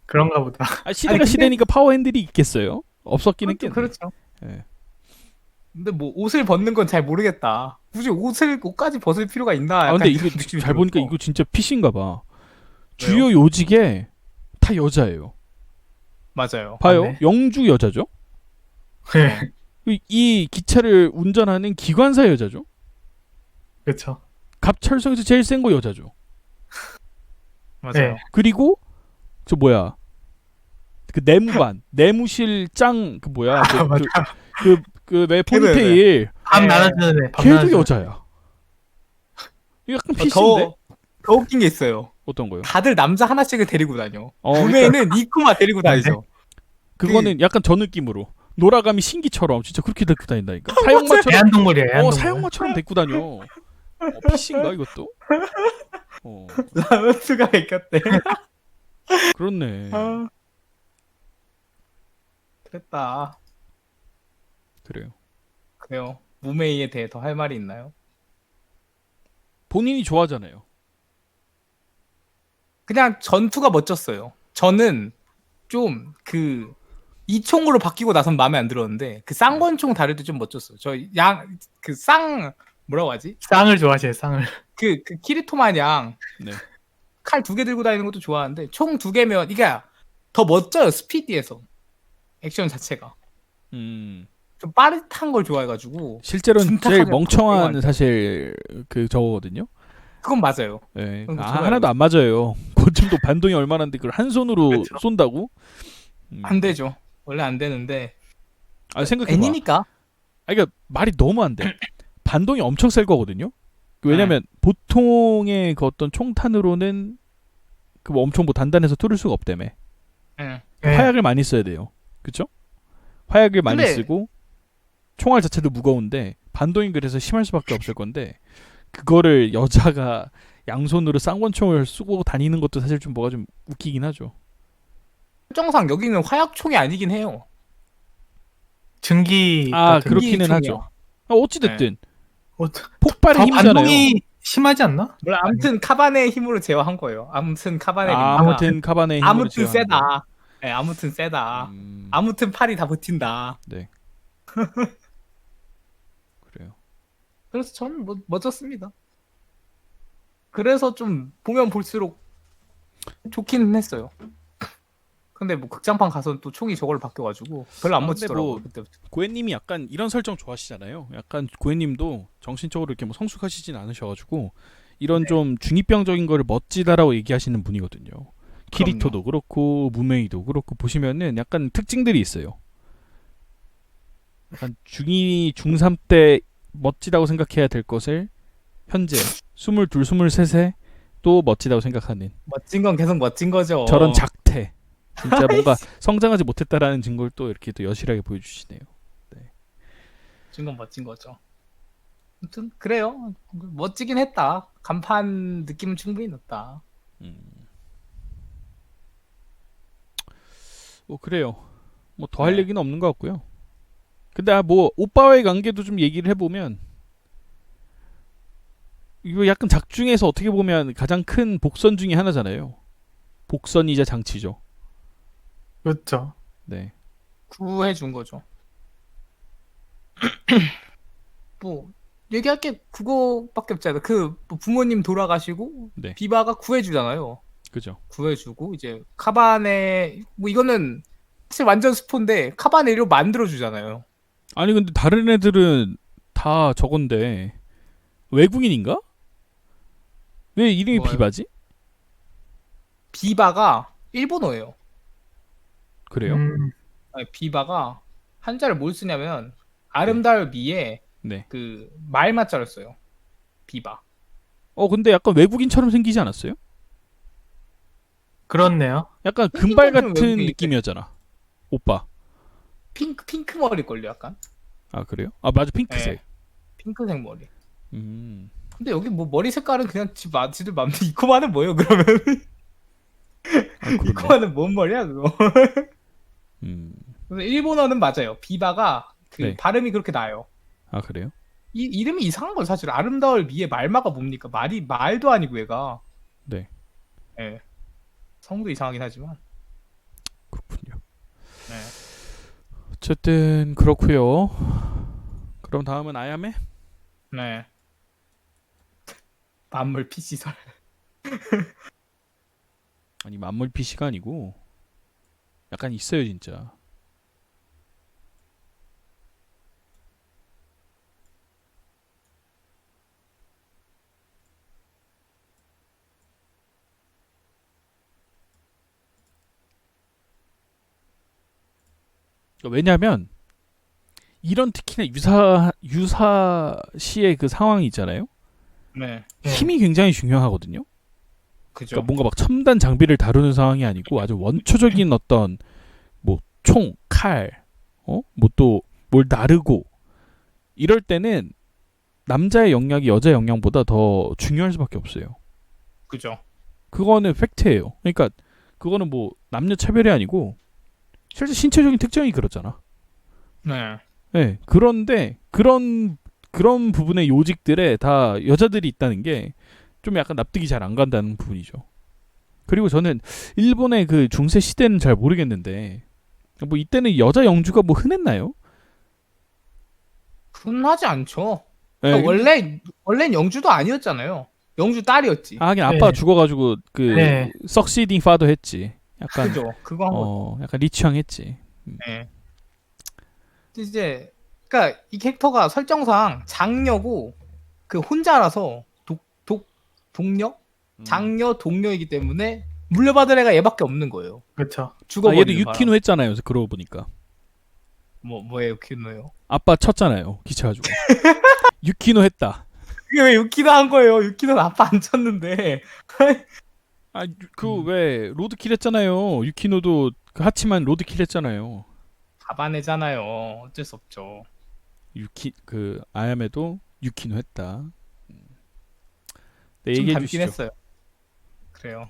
그런가 보다. 시대가 근데- 시대니까 파워 핸들이 있겠어요? 없었긴 했겠네. 그렇죠. 예. 근데 뭐 옷을 벗는 건 잘 모르겠다. 굳이 옷까지 벗을 필요가 있나? 근데 약간 이거 이런 느낌이 잘 보니까 들었어. 이거 진짜 핏인가 봐. 주요 요직에 다 여자예요. 맞아요. 봐요. 맞네. 영주 여자죠. 네. 이 기차를 운전하는 기관사 여자죠. 그렇죠. 갑철성에서 제일 센 거 여자죠. 맞아요. 네. 그리고 저 뭐야 그 내무실 짱 그 뭐야 맞아. 그왜 포니테일 밤 네. 나눠주는 애. 밤 걔도 나눠주는 여자야. 이거 약간 더, 피신데 더 웃긴 게 있어요. 어떤 거요? 다들 남자 하나씩을 데리고 다녀. 그러니까 구매는 이쿠마 데리고 다니죠. 그거는 약간 저 느낌으로 노라가미 신기처럼 진짜 그렇게 데리고 다닌다니까. 애. 사형마처럼 애완동물이에요. 애완동물. 사형마처럼 데리고 다녀. 피신가 이것도? 라면스가 있겠대. 그렇네. 그랬다. 그래요. 그래요. 무메이에 대해 더 할 말이 있나요? 본인이 좋아하잖아요. 그냥 전투가 멋졌어요. 저는 좀 그 이총으로 바뀌고 나선 마음에 안 들었는데 그 쌍권총 다룰 때 좀 멋졌어요. 뭐라고 하지? 쌍을 좋아하세요. 쌍을. 그 키리토 마냥 네. 칼 2개 들고 다니는 것도 좋아하는데 총 2개면 이게 더 멋져요. 스피디에서 액션 자체가 좀 빠릿한 걸 좋아해가지고 실제로는 순탄하게 제일 바뀌고 멍청한 앉아요. 사실 그 저거거든요. 그건 맞아요. 네. 그건 좋아요. 하나도 안 맞아요. 고침도 반동이 얼마나인데 그걸 한 손으로 그렇죠. 쏜다고? 안 되죠. 원래 안 되는데 생각해봐. 애니니까. 그러니까 말이 너무 안 돼. 반동이 엄청 셀 거거든요. 왜냐면 보통의 그 어떤 총탄으로는 그 엄청 뭐 단단해서 뚫을 수가 없다며. 예. 네. 화약을 많이 써야 돼요. 그쵸? 화약을 많이 근데- 쓰고 총알 자체도 무거운데 반동이 그래서 심할 수밖에 없을 건데 그거를 여자가 양손으로 쌍권총을 쓰고 다니는 것도 사실 좀 뭐가 좀 웃기긴 하죠. 설정상 여기는 화약총이 아니긴 해요. 증기 같은 그렇기는 총이야. 하죠. 어찌됐든 어, 폭발의 더 힘이잖아요. 반동이 심하지 않나? 몰라, 아무튼 카바네의 힘으로 제어한 거예요. 아무튼 카바네 아무튼 카바네 힘으로 아무튼 제어하는 거. 세다. 네, 아무튼 세다. 아무튼 팔이 다 버틴다. 네. 그래요. 그래서 저는 멋졌습니다. 그래서 좀 보면 볼수록 좋기는 했어요. 근데 뭐 극장판 가서 또 총이 저걸로 바뀌어가지고 별로 안 근데 멋지더라고요. 뭐 그때부터. 고해님이 약간 이런 설정 좋아하시잖아요. 약간 고해님도 정신적으로 이렇게 뭐 성숙하시진 않으셔가지고 이런 네. 좀 중이병적인 거를 멋지다라고 얘기하시는 분이거든요. 키리토도 그렇고 무메이도 그렇고 보시면은 약간 특징들이 있어요. 약간 중2, 중3 때 멋지다고 생각해야 될 것을 현재 22, 23세 또 멋지다고 생각하는 멋진 건 계속 멋진 거죠. 저런 작태. 진짜 뭔가 성장하지 못했다라는 증거를 또 이렇게 또 여실하게 보여주시네요. 멋진 건 멋진 거죠. 아무튼 그래요. 멋지긴 했다. 간판 느낌은 충분히 났다. 뭐 그래요. 뭐 더 할 네. 얘기는 없는 것 같고요. 근데 뭐 오빠와의 관계도 좀 얘기를 해보면 이거 약간 작중에서 어떻게 보면 가장 큰 복선 중에 하나잖아요. 복선이자 장치죠. 그렇죠. 네. 구해 준 거죠. 뭐 얘기할 게 그거밖에 없잖아요. 그 부모님 돌아가시고 네. 비바가 구해 주잖아요. 그죠. 구해주고 이제 카바네 뭐 이거는 사실 완전 스포인데 카바네리로 만들어주잖아요. 아니 근데 다른 애들은 다 저건데 외국인인가? 왜 이름이 뭐가요? 비바지? 비바가 일본어예요. 그래요? 아니, 비바가 한자를 뭘 쓰냐면 아름다울 미에 네. 그 말맞자를 써요. 비바. 근데 약간 외국인처럼 생기지 않았어요? 그렇네요. 약간 생긴 금발 건 좀 같은 외국인인데. 느낌이었잖아. 오빠. 핑크 머리 걸요 약간. 아 그래요? 아 맞아 핑크색. 네. 핑크색 머리. 음. 근데 여기 뭐 머리 색깔은 그냥 지들 맘대로 이코마는 뭐예요 그러면? 아 그러네. 이코마는 뭔 머리야 그거? 음. 그래서 일본어는 맞아요. 비바가 그 네. 발음이 그렇게 나요. 아 그래요? 이 이름이 이상한 건 사실 아름다울 미의 말마가 뭡니까? 말도 아니고 얘가. 네. 예. 성도 이상하긴 하지만. 그렇군요. 네. 어쨌든 그렇고요. 그럼 다음은 아야메? 네. 만물 PC설. 아니 만물 PC가 아니고 약간 있어요 진짜. 왜냐하면 이런 특히나 유사시의 그 상황이 있잖아요. 네. 네. 힘이 굉장히 중요하거든요. 그죠. 그러니까 뭔가 막 첨단 장비를 다루는 상황이 아니고 아주 원초적인 어떤 뭐 총, 칼, 뭐 또 뭘 나르고 이럴 때는 남자의 역량이 여자의 역량보다 더 중요할 수밖에 없어요. 그죠. 그거는 팩트예요. 그러니까 그거는 뭐 남녀 차별이 아니고 실제 신체적인 특징이 그렇잖아. 네. 네, 그런데 그런 부분의 요직들에 다 여자들이 있다는 게 좀 약간 납득이 잘 안 간다는 부분이죠. 그리고 저는 일본의 그 중세 시대는 잘 모르겠는데 뭐 이때는 여자 영주가 뭐 흔했나요? 흔하지 않죠. 네, 원래는 영주도 아니었잖아요. 영주 딸이었지. 하긴 네. 아빠가 죽어가지고 그 네. 석시딩 파더 했지. 약간 그죠. 그거 한 거. 약간 리치왕 했지. 네. 이제 그러니까 이 캐릭터가 설정상 장녀고 그 혼자라서 동녀? 장녀 동녀이기 때문에 물려받을 애가 얘밖에 없는 거예요. 그렇죠. 얘도 죽어버리는 유키노 했잖아요. 그래서 그러고 보니까 뭐예요 키노요? 아빠 쳤잖아요. 기차가지고 유키노 했다. 그게 왜 유키노 한 거예요? 유키노는 아빠 안 쳤는데. 왜 로드킬 했잖아요. 유키노도 그 하치만 로드킬 했잖아요. 잡아내잖아요. 어쩔 수 없죠. 그 아야메도 유키노 했다. 네, 좀 얘기해 닮긴 주시죠. 했어요. 그래요.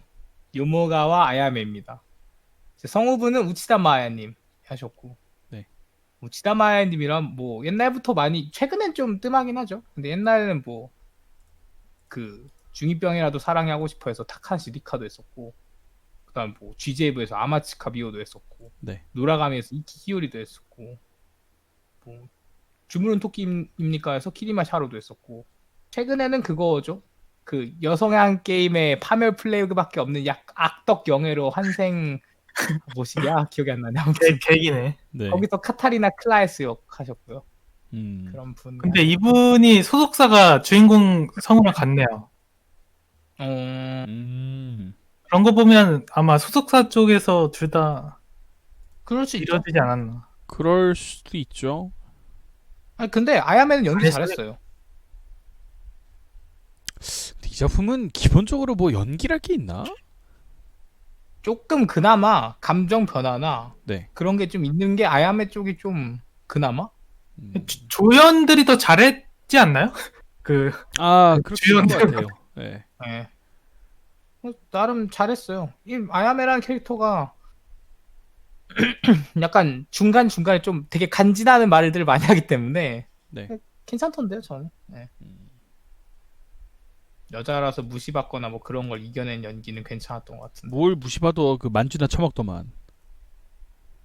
요모가와 아야메입니다. 성우분은 우치다 마야님 하셨고. 네. 우치다 마야님이란 뭐 옛날부터 많이 최근엔 좀 뜸하긴 하죠. 근데 옛날에는 뭐 그 중이병이라도 사랑해 하고 싶어 해서 타카시 리카도 했었고, 그다음 뭐 GJ부에서 아마츠카 미오도 했었고, 네. 노라가미에서 이키 히요리도 했었고, 뭐 주무른 토끼입니까 해서 키리마 샤로도 했었고, 최근에는 그거죠. 그 여성향 게임의 파멸 플레이그밖에 없는 악덕 영예로 환생 뭐시야 기억이 안 나네. 아무튼 계기네. 네. 거기서 카타리나 클라에스 역 하셨고요. 음. 그런 분. 근데 이분이 소속사가 주인공 성우랑 같네요. 음. 그런 거 보면 아마 소속사 쪽에서 둘 다 그럴 수 있죠. 이루어지지 않았나. 그럴 수도 있죠. 아니, 근데 아야맨은 연기 잘했어요. 잘했어요. 근데 이 작품은 기본적으로 뭐 연기랄 게 있나? 조금 그나마 감정 변화나 네. 그런 게 좀 있는 게 아야메 쪽이 좀 그나마? 음. 조연들이 더 잘했지 않나요? 그렇게 주연 것 같아요. 네. 네. 나름 잘했어요. 이 아야메라는 캐릭터가 약간 중간중간에 좀 되게 간지나는 말들을 많이 하기 때문에 네. 괜찮던데요, 저는. 네. 여자라서 무시받거나 뭐 그런 걸 이겨낸 연기는 괜찮았던 것 같은데. 뭘 무시봐도 그 만주나 처먹더만.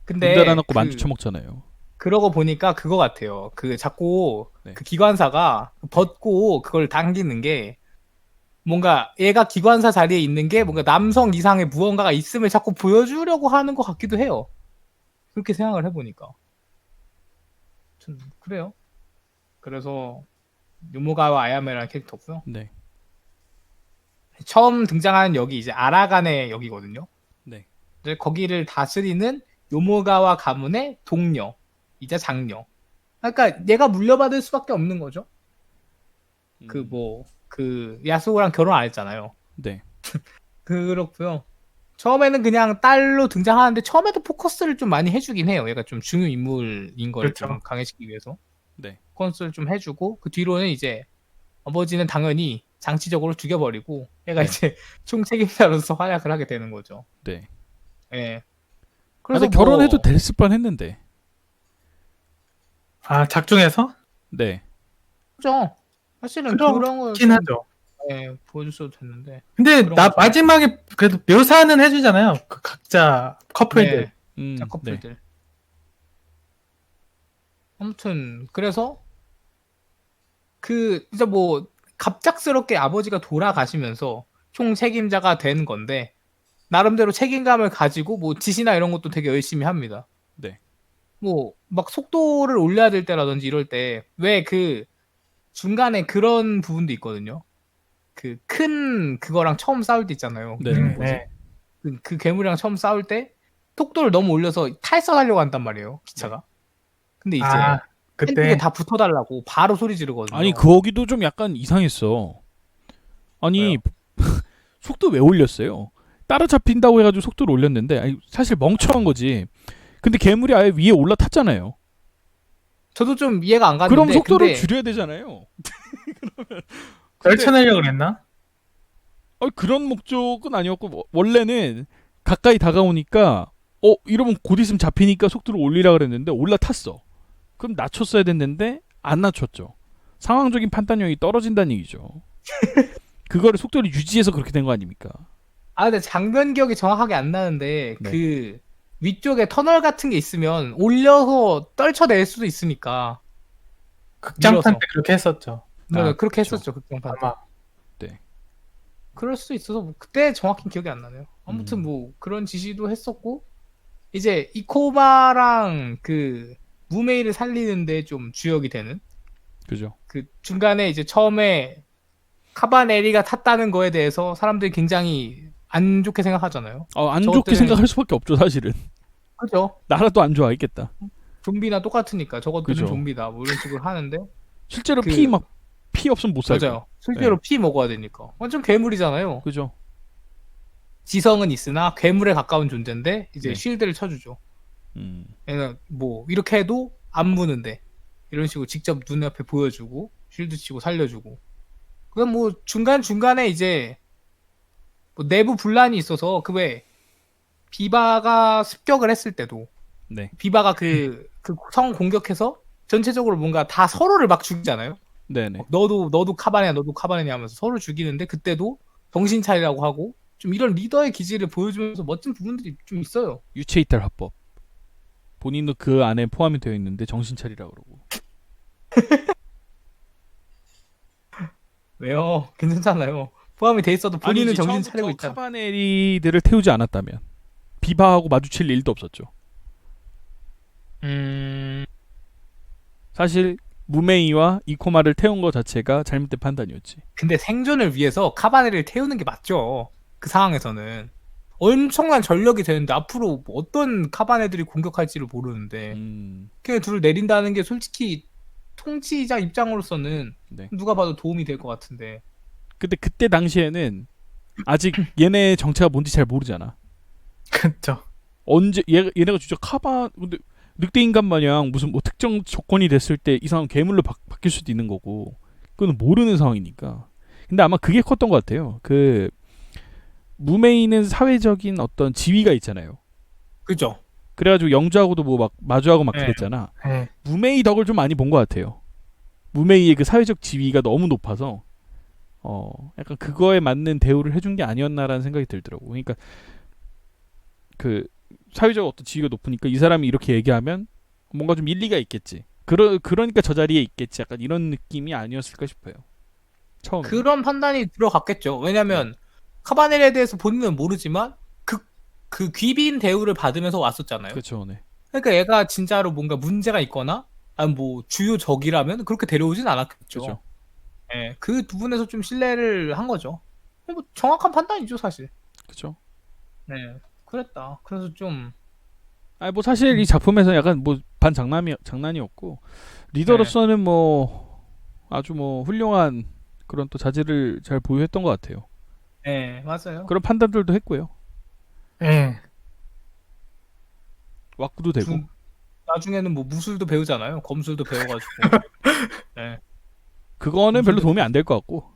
근데 문 닫아놓고 만주 처먹잖아요. 그러고 보니까 그거 같아요. 그 자꾸 네. 그 기관사가 벗고 그걸 당기는 게 뭔가 얘가 기관사 자리에 있는 게 뭔가 남성 이상의 무언가가 있음을 자꾸 보여주려고 하는 것 같기도 해요. 그렇게 생각을 해보니까. 전 그래요. 그래서 유모가와 아야메라는 캐릭터고요. 네. 처음 등장하는 역이 이제 아라간의 역이거든요. 네. 이제 거기를 다스리는 요모가와 가문의 동료이자 장녀. 그러니까 얘가 물려받을 수밖에 없는 거죠. 그 야스오랑 결혼 안 했잖아요. 네. 그렇고요. 처음에는 그냥 딸로 등장하는데 처음에도 포커스를 좀 많이 해주긴 해요. 얘가 좀 중요 인물인 걸 좀 그렇죠. 강해시키기 위해서 네. 포커스를 좀 해주고 그 뒤로는 이제 아버지는 당연히 장치적으로 죽여버리고 얘가 네. 이제 총책임자로서 활약을 하게 되는 거죠. 네. 예. 근데 그래서 결혼해도 뭐, 됐을 뻔했는데. 아, 작중에서? 네. 그죠. 사실은 그런 걸 그렇긴 좀, 하죠. 예, 보여줬어도 됐는데. 근데 그런 나 거죠. 마지막에 그래도 묘사는 해주잖아요. 그 각자 커플들. 네, 자 네. 커플들. 아무튼 그래서 그 진짜 뭐 갑작스럽게 아버지가 돌아가시면서 총책임자가 된 건데 나름대로 책임감을 가지고 뭐 지시나 이런 것도 되게 열심히 합니다. 네. 뭐 막 속도를 올려야 될 때라든지 이럴 때 왜 그 중간에 그런 부분도 있거든요. 그 큰 그거랑 처음 싸울 때 있잖아요. 네. 이름이 뭐지? 네. 그 괴물이랑 처음 싸울 때 속도를 너무 올려서 탈선하려고 한단 말이에요. 기차가. 근데 이제 아, 한쪽에 그때. 다 붙어달라고 바로 소리 지르거든요. 아니 거기도 좀 약간 이상했어. 아니 속도 왜 올렸어요? 따라잡힌다고 해가지고 속도를 올렸는데 아니, 사실 멍청한 거지. 근데 괴물이 아예 위에 올라탔잖아요. 저도 좀 이해가 안 갔는데 그럼 속도를 근데 줄여야 되잖아요. 떨쳐내려고 그랬나? 그런 목적은 아니었고 원래는 가까이 다가오니까 이러면 곧 있으면 잡히니까 속도를 올리라 그랬는데 올라탔어. 그럼 낮췄어야 됐는데 안 낮췄죠. 상황적인 판단력이 떨어진다는 얘기죠. 그거를 속도를 유지해서 그렇게 된 거 아닙니까? 근데 장면 기억이 정확하게 안 나는데 네. 그 위쪽에 터널 같은 게 있으면 올려서 떨쳐낼 수도 있으니까 극장판 밀어서. 때 그렇게 했었죠. 그렇게 그쵸. 했었죠 극장판 때. 아마. 그럴 수도 있어서 뭐 그때 정확히 기억이 안 나네요. 아무튼 뭐 그런 지시도 했었고 이제 이코바랑 그 무메이를 살리는데 좀 주역이 되는 그죠. 그 중간에 이제 처음에 카바네리가 탔다는 거에 대해서 사람들이 굉장히 안 좋게 생각하잖아요. 안 좋게 저것들은- 생각할 수밖에 없죠, 사실은. 그죠? 나라도 안 좋아하겠다. 좀비나 똑같으니까 저것들은 그죠. 좀비다 뭐 이런 식으로 하는데 실제로 그- 피 없으면 못 살고. 맞아요. 실제로 피 먹어야 되니까 완전 괴물이잖아요. 그죠. 지성은 있으나 괴물에 가까운 존재인데 이제 네. 쉴드를 쳐주죠. 음. 얘는 뭐 이렇게 해도 안 무는데 이런 식으로 직접 눈앞에 보여주고 쉴드 치고 살려주고 그럼 뭐 중간중간에 이제 뭐 내부 분란이 있어서 그 왜 비바가 습격을 했을 때도 네. 비바가 그 성 공격해서 전체적으로 뭔가 다 서로를 막 죽이잖아요. 네네. 너도 카바네냐 하면서 서로 죽이는데 그때도 정신 차리라고 하고 좀 이런 리더의 기질을 보여주면서 멋진 부분들이 좀 있어요. 유체이탈 화법. 본인도 그 안에 포함이 되어 있는데 정신 차리라 그러고. 왜요? 괜찮잖아요. 포함이 돼 있어도 본인은 아니지, 정신 처음부터 차리고 있잖아. 카바네리들을 태우지 않았다면 비바하고 마주칠 일도 없었죠. 사실 무메이와 이코마를 태운 것 자체가 잘못된 판단이었지. 근데 생존을 위해서 카바네를 태우는 게 맞죠. 그 상황에서는 엄청난 전력이 되는데 앞으로 뭐 어떤 카바네들이 공격할지를 모르는데 그냥 둘을 내린다는 게 솔직히 통치자 입장으로서는 네. 누가 봐도 도움이 될 것 같은데. 근데 그때 당시에는 아직 얘네 정체가 뭔지 잘 모르잖아. 그쵸. 언제 얘네가 진짜 근데 늑대 인간 마냥 무슨 뭐 특정 조건이 됐을 때 이 상황 괴물로 바뀔 수도 있는 거고 그건 모르는 상황이니까. 근데 아마 그게 컸던 것 같아요. 그 무메이는 사회적인 어떤 지위가 있잖아요. 그죠? 그래가지고 영주하고도 뭐 막 마주하고 막 네. 그랬잖아. 네. 무메이 덕을 좀 많이 본 것 같아요. 무메이의 그 사회적 지위가 너무 높아서 약간 그거에 맞는 대우를 해준 게 아니었나라는 생각이 들더라고. 그러니까 그 사회적 어떤 지위가 높으니까 이 사람이 이렇게 얘기하면 뭔가 좀 일리가 있겠지. 그러니까 저 자리에 있겠지. 약간 이런 느낌이 아니었을까 싶어요. 처음에. 그런 판단이 들어갔겠죠. 왜냐면 카바네리에 대해서 본인은 모르지만 그 귀빈 대우를 받으면서 왔었잖아요. 그렇죠. 네. 그러니까 얘가 진짜로 뭔가 문제가 있거나 아니 뭐 주요 적이라면 그렇게 데려오진 않았겠죠. 그렇죠. 예, 그 부분에서 좀 신뢰를 한 거죠. 뭐 정확한 판단이죠, 사실. 그렇죠. 네, 그랬다. 그래서 좀 아니 뭐 사실 이 작품에서 약간 뭐 장난이었고 리더로서는 뭐 아주 뭐 훌륭한 그런 또 자질을 잘 보유했던 것 같아요. 네, 맞아요. 그런 판단들도 했고요. 예. 왁구도 되고. 나중에는 뭐 무술도 배우잖아요. 검술도 배워가지고. 네. 그거는 별로 도움이 안 될 것 같고.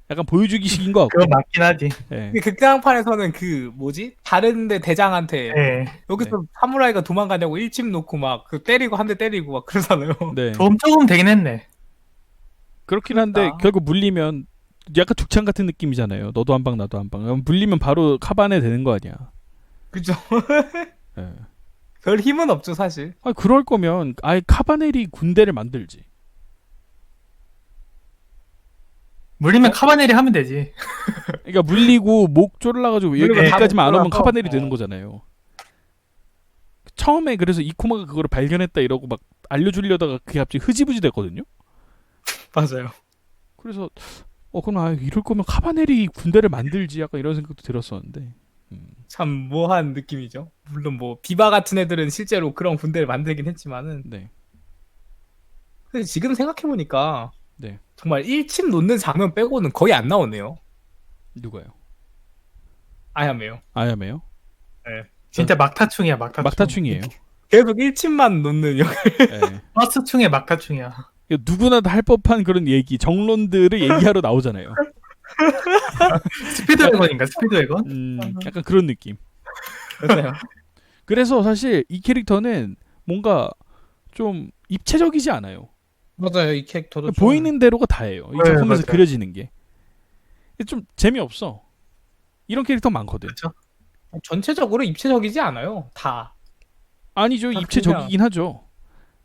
약간 보여주기식인 것 같고. 그거 맞긴 하지. 예. 근데 극장판에서는 그 뭐지? 다른데 대장한테 예. 여기서 사무라이가 도망가냐고 일침 놓고 막 그 때리고 한 대 때리고 막 그러잖아요. 네. 도움 조금 되긴 했네. 그렇긴 한데 그러니까. 결국 물리면 약간 죽창 같은 느낌이잖아요. 너도 한 방 나도 한 방. 그럼 물리면 바로 카바네 되는 거 아니야. 그죠? 예. 별 힘은 없죠, 사실. 아니, 그럴 거면 아예 카바넬이 군대를 만들지. 물리면 카바네리 하면 되지. 그러니까 물리고 목 졸라가지고 물리고 여기까지만 안 다 오면 졸라서. 카바넬이 되는 거잖아요. 처음에 그래서 이코마가 그거를 발견했다 이러고 막 알려주려다가 그게 갑자기 흐지부지 됐거든요. 맞아요. 그래서 그럼 이럴 거면 카바넬이 군대를 만들지 약간 이런 생각도 들었었는데. 참 모호한 느낌이죠. 물론 뭐 비바 같은 애들은 실제로 그런 군대를 만들긴 했지만은 네. 근데 지금 생각해보니까 네. 정말 일침 놓는 장면 빼고는 거의 안 나오네요. 누가요? 아야메요. 아야메요? 진짜 막타충이야, 막타충. 막타충이에요. 계속 일침만 놓는 역. 예. 버스충의 막타충이야. 이거 누구나 다 할 법한 그런 얘기, 정론들을 얘기하러 나오잖아요. 스피드웨건인가, 스피드웨건? 약간 그런 느낌. 맞아요. 그래서 사실 이 캐릭터는 뭔가 좀 입체적이지 않아요. 맞아요. 이 캐릭터도 좀 보이는 대로가 다예요. 이 네, 작품에서 맞아요. 그려지는 게. 좀 재미없어. 이런 캐릭터 많거든. 그렇죠. 전체적으로 입체적이지 않아요. 다. 아니죠. 다 입체적이긴 하죠.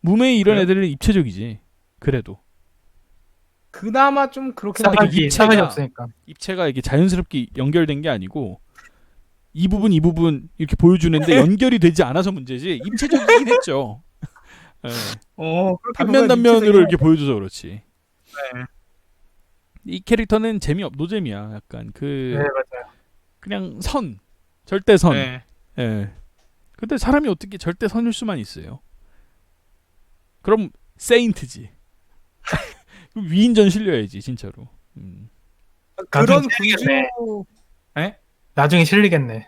무메이 이런 그래요? 애들은 입체적이지. 그래도. 그나마 좀 그렇긴 하죠. 이게 싸가지 입체가- 없으니까. 입체가 이게 자연스럽게 연결된 게 아니고 이 부분 이렇게 보여주는데 연결이 되지 않아서 문제지 입체적이긴 했죠. 예. 그렇게 단면 보면 단면으로 입체적이긴 이렇게 보여줘서 그렇지. 네. 이 캐릭터는 노잼이야. 약간 네, 맞아요. 그냥 절대선. 네. 예. 근데 사람이 어떻게 절대선일 수만 있어요. 그럼 세인트지. 그럼 위인전 실려야지 진짜로. 그런 나중에 군주 나중에 실리겠네.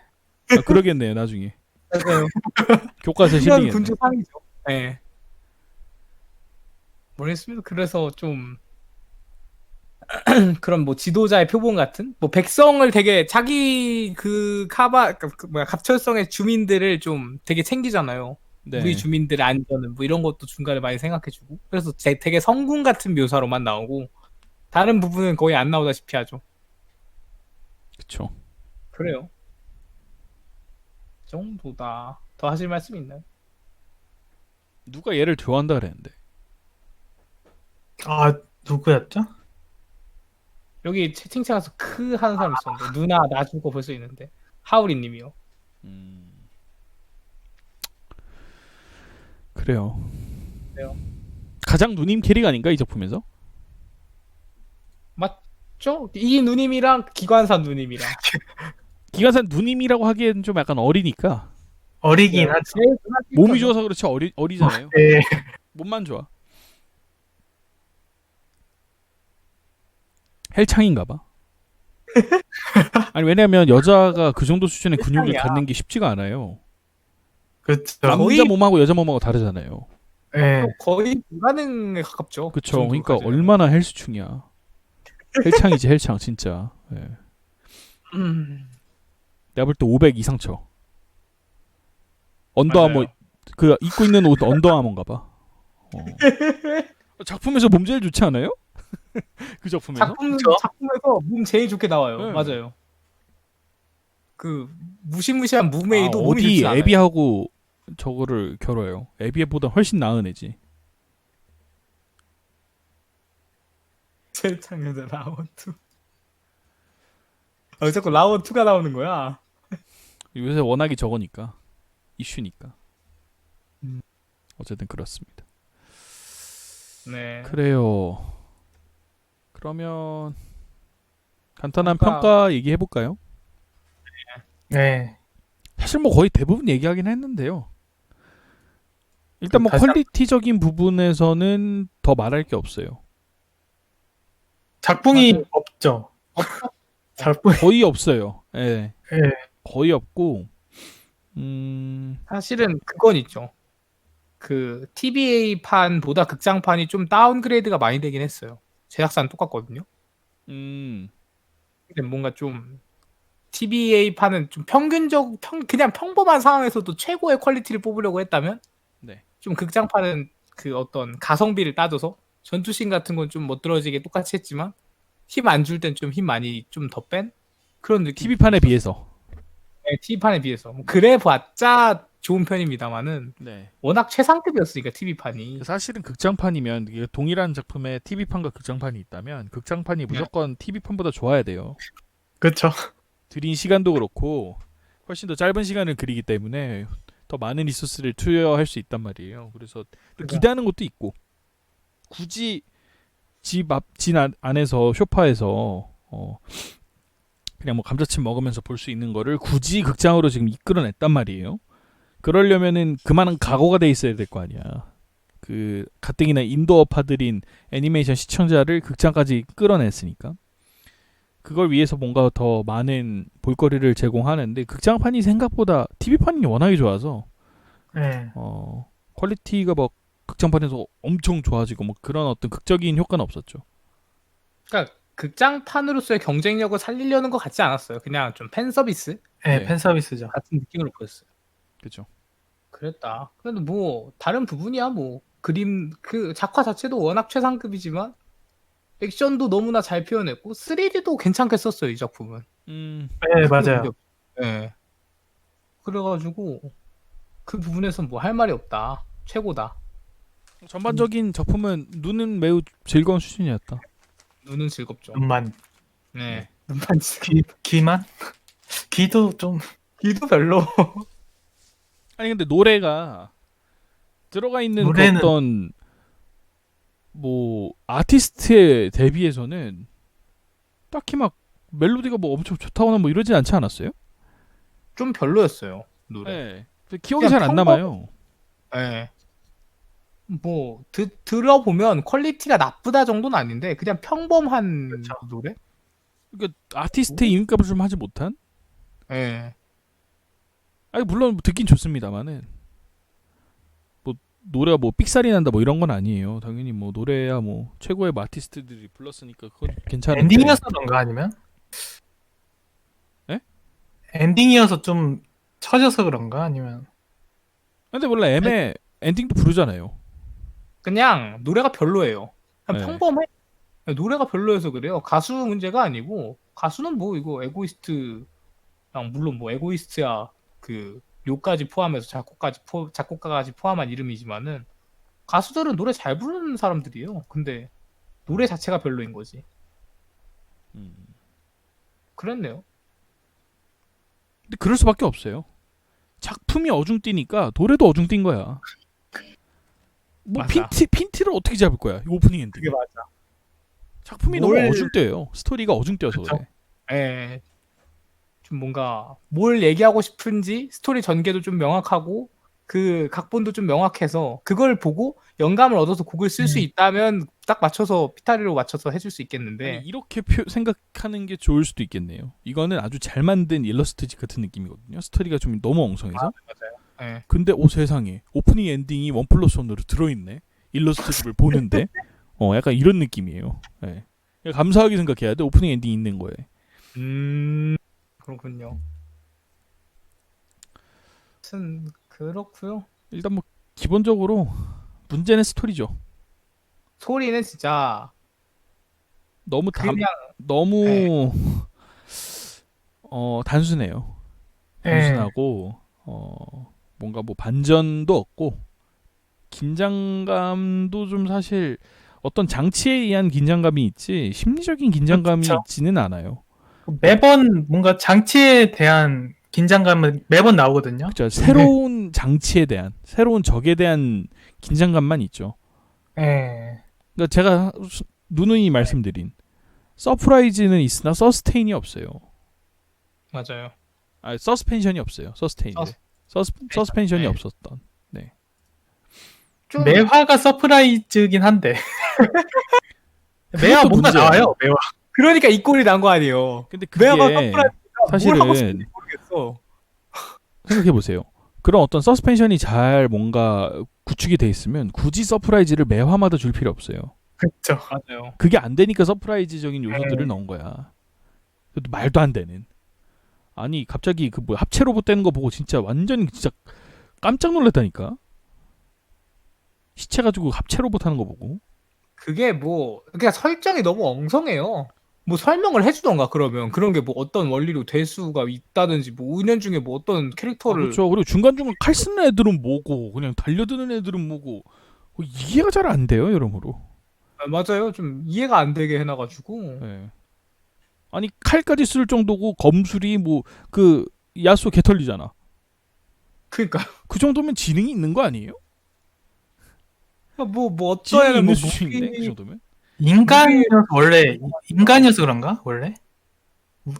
그러겠네요 나중에. 맞아요. 교과서에 그런 실리겠네. 군주 상이죠. 네. 모르겠습니다. 그래서 좀 그런 뭐 지도자의 표본 같은 뭐 백성을 되게 자기 그 갑철성의 주민들을 좀 되게 챙기잖아요. 네. 우리 주민들의 안전은 뭐 이런 것도 중간에 많이 생각해주고 그래서 되게 성군 같은 묘사로만 나오고 다른 부분은 거의 안 나오다시피 하죠. 그쵸. 그래요. 그 정도다. 더 하실 말씀 있나요? 누가 얘를 좋아한다 그랬는데. 아, 누구였죠? 여기 채팅창 가서 크 하는 사람 있었는데 누나 나 줄 거 벌써 있는데 하우리님이요. 그래요. 그래요. 가장 누님 캐릭 아닌가 이 작품에서? 맞죠? 이 누님이랑 기관사 누님이랑 기가사 누님이라고 하기엔 좀 약간 어리니까 어리긴 하죠. 제일 누나 몸이 캐릭터죠. 좋아서 그렇지 어리잖아요. 네. 몸만 좋아. 헬창인가봐. 아니 왜냐면 여자가 그 정도 수준의 근육을 헬창이야. 갖는 게 쉽지가 않아요. 그렇죠. 남자 거의- 몸하고 여자 몸하고 다르잖아요. 네. 거의 불가능에 가깝죠. 그 그쵸. 그러니까 정도까지는. 얼마나 헬스충이야. 헬창이지 헬창 진짜. 예. 내가 볼 때 500 이상 쳐. 언더아머 맞아요. 그 입고 있는 옷 언더아머인가봐. 작품에서 몸 제일 좋지 않아요? 그 작품에서? 그쵸? 작품에서 몸 제일 좋게 나와요. 네. 맞아요. 그 무시무시한 무메이도 몸이 어디 좋지 않아요. 애비하고 저거를 겨뤄요. 애비보다 훨씬 나은 애지. 최창여자 라원 2. 왜 자꾸 라원 2가 나오는 거야? 요새 워낙에 저거니까 이슈니까. 음. 어쨌든 그렇습니다. 네. 그래요. 그러면 간단한 평가. 평가 얘기해 볼까요? 네. 사실 뭐 거의 대부분 얘기하긴 했는데요. 일단 뭐 다시 퀄리티적인 부분에서는 더 말할 게 없어요. 작품이 맞아요. 없죠. 작품이. 거의 없어요. 예. 예. 거의 없고 사실은 그건 있죠. 그 TBA 판보다 극장판이 좀 다운그레이드가 많이 되긴 했어요. 제작사는 똑같거든요. 음, 근데 뭔가 좀 TBA 판은 좀 그냥 평범한 상황에서도 최고의 퀄리티를 뽑으려고 했다면 네. 좀 극장판은 그 어떤 가성비를 따져서 전투씬 같은 건 좀 멋들어지게 똑같이 했지만 힘 안 줄 땐 좀 힘 많이 좀 더 뺀 그런 느낌. TV판에 비해서. 네, TV판에 비해서 뭐 그래봤자 좋은 편입니다만은 네. 워낙 최상급이었으니까 TV판이. 사실은 극장판이면 이게 동일한 작품에 TV판과 극장판이 있다면 극장판이 무조건 TV판보다 좋아야 돼요. 그렇죠. 들인 시간도 그렇고 훨씬 더 짧은 시간을 그리기 때문에 더 많은 리소스를 투여할 수 있단 말이에요. 그래서 또 그죠. 기대하는 것도 있고 굳이 집 안에서 쇼파에서 그냥 뭐 감자칩 먹으면서 볼 수 있는 거를 굳이 극장으로 지금 이끌어냈단 말이에요. 그러려면은 그만한 각오가 돼 있어야 될 거 아니야. 그 가뜩이나 인도어파들인 애니메이션 시청자를 극장까지 끌어냈으니까 그걸 위해서 뭔가 더 많은 볼거리를 제공하는데 극장판이 생각보다 TV판이 워낙에 좋아서 예. 퀄리티가 막 극장판에서 엄청 좋아지고 뭐 그런 어떤 극적인 효과는 없었죠. 그러니까 극장판으로서의 경쟁력을 살리려는 것 같지 않았어요. 그냥 좀 팬 서비스 예, 네. 팬 서비스죠. 같은 느낌으로 보였어요. 그렇죠. 그랬다. 그래도 뭐 다른 부분이야 뭐 그림 그 작화 자체도 워낙 최상급이지만 액션도 너무나 잘 표현했고 3D도 괜찮게 썼어요 이 작품은. 예, 맞아요. 네. 그래가지고 그 부분에서 뭐 할 말이 없다. 최고다. 전반적인 작품은 눈은 매우 즐거운 수준이었다. 눈은 즐겁죠. 눈만. 네. 눈만 즐겁. 귀만? 귀도 좀. 귀도 별로. 아니 근데 노래가 들어가 있는 그 노래는- 어떤 뭐 아티스트에 대비해서는 딱히 막 멜로디가 뭐 엄청 좋다거나 뭐 이러진 않지 않았어요? 좀 별로였어요 노래. 네. 기억이 그냥 잘 안 평범- 남아요. 네. 뭐 들어보면 퀄리티가 나쁘다 정도는 아닌데 그냥 평범한 그쵸. 노래? 그러니까 아티스트의 이름값을 좀 하지 못한? 네. 아니 물론 뭐 듣긴 좋습니다만은 뭐 노래가 뭐 삑살이 난다 뭐 이런 건 아니에요. 당연히 뭐 노래야 뭐 최고의 뭐 아티스트들이 불렀으니까 그건 괜찮은데. 엔딩이어서 그런가 아니면? 예? 엔딩이어서 좀 처져서 그런가 아니면? 근데 몰라 애매 엔딩도 부르잖아요. 그냥 노래가 별로예요. 그냥 네. 평범해. 노래가 별로여서 그래요. 가수 문제가 아니고 가수는 뭐 이거 에고이스트랑 물론 뭐 에고이스트야 그 요까지 포함해서 작곡가까지 포함한 이름이지만은 가수들은 노래 잘 부르는 사람들이에요. 근데 노래 자체가 별로인 거지. 음. 그랬네요. 근데 그럴 수밖에 없어요. 작품이 어중뛰니까 노래도 어중뛴 거야. 뭐 맞아. 핀트를 어떻게 잡을 거야? 이 오프닝 엔딩. 그게 맞아. 작품이 뭘- 너무 어중뛰어요. 스토리가 어중뛰어서 그쵸. 그래. 예. 좀 뭔가 뭘 얘기하고 싶은지 스토리 전개도 좀 명확하고 그 각본도 좀 명확해서 그걸 보고 영감을 얻어서 곡을 쓸 수 있다면 딱 맞춰서 피타리로 맞춰서 해줄 수 있겠는데 아니, 이렇게 생각하는 게 좋을 수도 있겠네요. 이거는 아주 잘 만든 일러스트집 같은 느낌이거든요. 스토리가 좀 너무 엉성해서. 예. 근데 오 세상에 오프닝 엔딩이 1+1으로 들어있네. 일러스트집을 보는데 약간 이런 느낌이에요. 예. 감사하게 생각해야 돼. 오프닝 엔딩 있는 거에. 그렇군요. 하여튼 그렇고요. 일단 뭐 기본적으로 문제는 스토리죠. 소리는 진짜 너무 그냥 너무 단순해요. 예. 단순하고 뭔가 뭐 반전도 없고 긴장감도 좀 사실 어떤 장치에 의한 긴장감이 있지 심리적인 긴장감이 그쵸. 있지는 않아요. 매번 뭔가 장치에 대한 긴장감은 매번 나오거든요. 그죠? 새로운 장치에 대한 새로운 적에 대한 긴장감만 있죠. 예. 그러니까 제가 누누이 말씀드린 서프라이즈는 있으나 서스테인이 없어요. 맞아요. 아, 서스펜션이 없어요. 서스펜션이 네. 없었던. 좀 매화가 서프라이즈긴 한데. 매화 그것도 뭔가 문제야. 나와요. 매화. 그러니까 이 꼴이 난 거 아니에요. 근데 매화 그게 서프라이즈가 뭘 하고 사실은 싶은지 모르겠어. 생각해 보세요. 그런 어떤 서스펜션이 잘 뭔가 구축이 돼 있으면 굳이 서프라이즈를 매화마다 줄 필요 없어요. 그렇죠. 맞아요. 그게 안 되니까 서프라이즈적인 요소들을 네. 넣은 거야. 그것도 말도 안 되는. 아니 갑자기 그 뭐 합체 로봇 되는 거 보고 진짜 완전 진짜 깜짝 놀랐다니까. 시체 가지고 합체 로봇 하는 거 보고. 그게 뭐 그냥 설정이 너무 엉성해요. 뭐 설명을 해주던가 그러면 그런 게 뭐 어떤 원리로 될 수가 있다든지 뭐 은연중에 뭐 어떤 캐릭터를 그렇죠. 그리고 중간중간 칼 쓰는 애들은 뭐고 그냥 달려드는 애들은 뭐고 이해가 잘 안 돼요 여러모로. 아, 맞아요. 좀 이해가 안 되게 해놔가지고 예. 아니 칼까지 쓸 정도고 검술이 뭐 그 야수 개털리잖아. 그러니까 그 정도면 지능이 있는 거 아니에요? 뭐 어떤 지능이 애는 있는 뭐 수준인데 그 무기 정도면? 인간이어서 원래 인간이어서 그런가? 원래?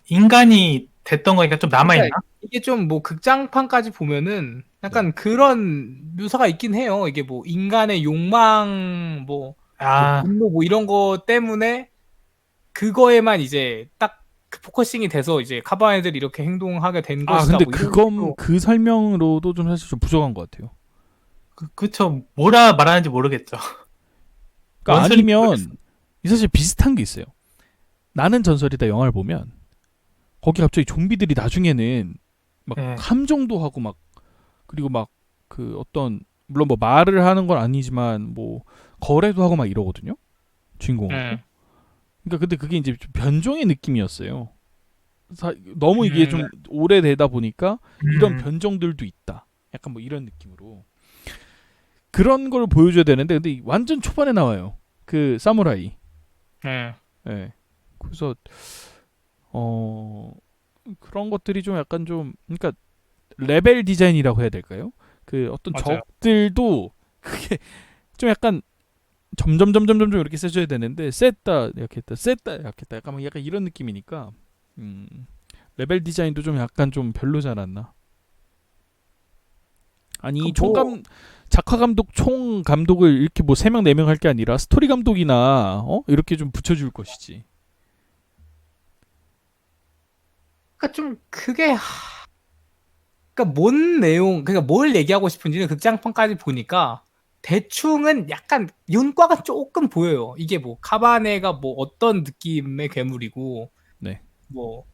인간이 됐던 거니까 좀 남아있나? 이게 좀 뭐 극장판까지 보면은 약간 그런 묘사가 있긴 해요. 이게 뭐 인간의 욕망 뭐 아, 분노 뭐 이런 거 때문에 그거에만 이제 딱 그 포커싱이 돼서 이제 카바네들이 이렇게 행동하게 된 아 것이다. 근데 뭐 이런 그건 식으로. 그 설명으로도 좀 사실 좀 부족한 것 같아요. 그쵸. 뭐라 말하는지 모르겠죠. 그러니까 뭔 소리인지 모르겠어. 아니면 이 사실 비슷한 게 있어요. 나는 전설이다 영화를 보면 거기 갑자기 좀비들이 나중에는 막 네. 함정도 하고 막 그리고 막 그 어떤 물론 뭐 말을 하는 건 아니지만 뭐 거래도 하고 막 이러거든요. 주인공하고. 네. 그러니까 근데 그게 이제 좀 변종의 느낌이었어요. 너무 이게 좀 오래되다 보니까 이런 변종들도 있다. 약간 뭐 이런 느낌으로 그런 걸 보여줘야 되는데 근데 완전 초반에 나와요. 그 사무라이. 네. 예. 그래서 그런 것들이 좀 약간 좀 그러니까 레벨 디자인이라고 해야 될까요? 그 어떤 맞아요. 적들도 그게 좀 약간 점점 이렇게 세져야 되는데 셌다 약했다 셌다 약했다 약간 이런 느낌이니까 레벨 디자인도 좀 약간 좀 별로지 않았나? 아니 그 총감 작화 감독 총 감독을 이렇게 뭐 3명 4명 할 게 아니라 스토리 감독이나 이렇게 좀 붙여줄 것이지. 그러니까 좀 그게 그러니까 뭔 내용 그러니까 뭘 얘기하고 싶은지는 극장판까지 보니까 대충은 약간 윤과가 조금 보여요. 이게 뭐 카바네가 뭐 어떤 느낌의 괴물이고 네. 뭐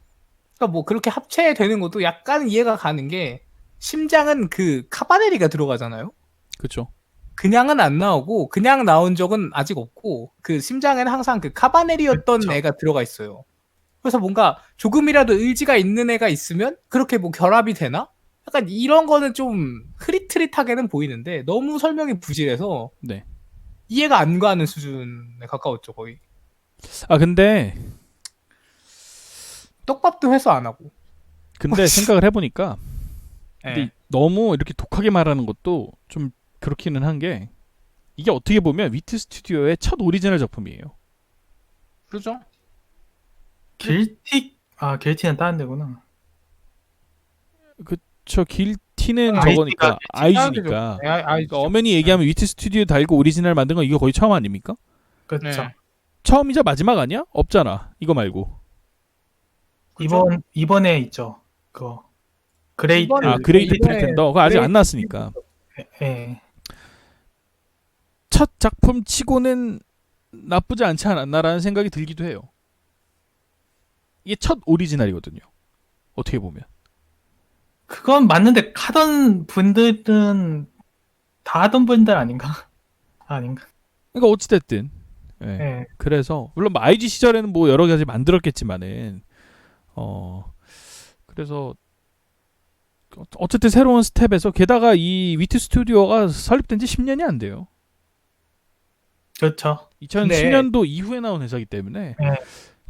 그러니까 뭐 그렇게 합체되는 것도 약간 이해가 가는 게 심장은 그 카바네리가 들어가잖아요. 그렇죠. 그냥은 안 나오고 그냥 나온 적은 아직 없고 그 심장에는 항상 그 카바네리였던 그쵸. 애가 들어가 있어요. 그래서 뭔가 조금이라도 의지가 있는 애가 있으면 그렇게 뭐 결합이 되나? 약간 이런 거는 좀 흐릿흐릿하게는 보이는데 너무 설명이 부실해서 네. 이해가 안 가는 수준에 가까웠죠 거의. 아 근데 떡밥도 회수 안 하고. 근데 생각을 해보니까 근데 예. 너무 이렇게 독하게 말하는 것도 좀 그렇기는 한 게 이게 어떻게 보면 위트 스튜디오의 첫 오리지널 작품이에요. 그렇죠? 길티는 다른 데구나. 저 길티는 아, 저거니까 아이지가 아이지니까. 네, 그러니까 엄연히 얘기하면 위트 스튜디오 달고 오리지널 만든 건 이거 거의 처음 아닙니까? 그렇죠. 네. 처음이자 마지막 아니야? 없잖아. 이거 말고. 이번에 있죠. 그거. 그레이트. 이번에- 그레이트 이번에 프리텐더. 그거 아직 안 그레이트 나왔으니까. 예. 첫 작품 치고는 나쁘지 않지 않았나라는 생각이 들기도 해요. 이게 첫 오리지널이거든요. 어떻게 보면. 그건 맞는데 하던 분들은 다 하던 분들 아닌가? 아닌가? 그러니까 어찌됐든. 예. 예. 그래서 물론 뭐 IG 시절에는 뭐 여러 가지 만들었겠지만은 그래서 어쨌든 새로운 스텝에서 게다가 이 위트 스튜디오가 설립된 지 10년이 안 돼요. 그렇죠. 2010년도 이후에 나온 회사이기 때문에 네.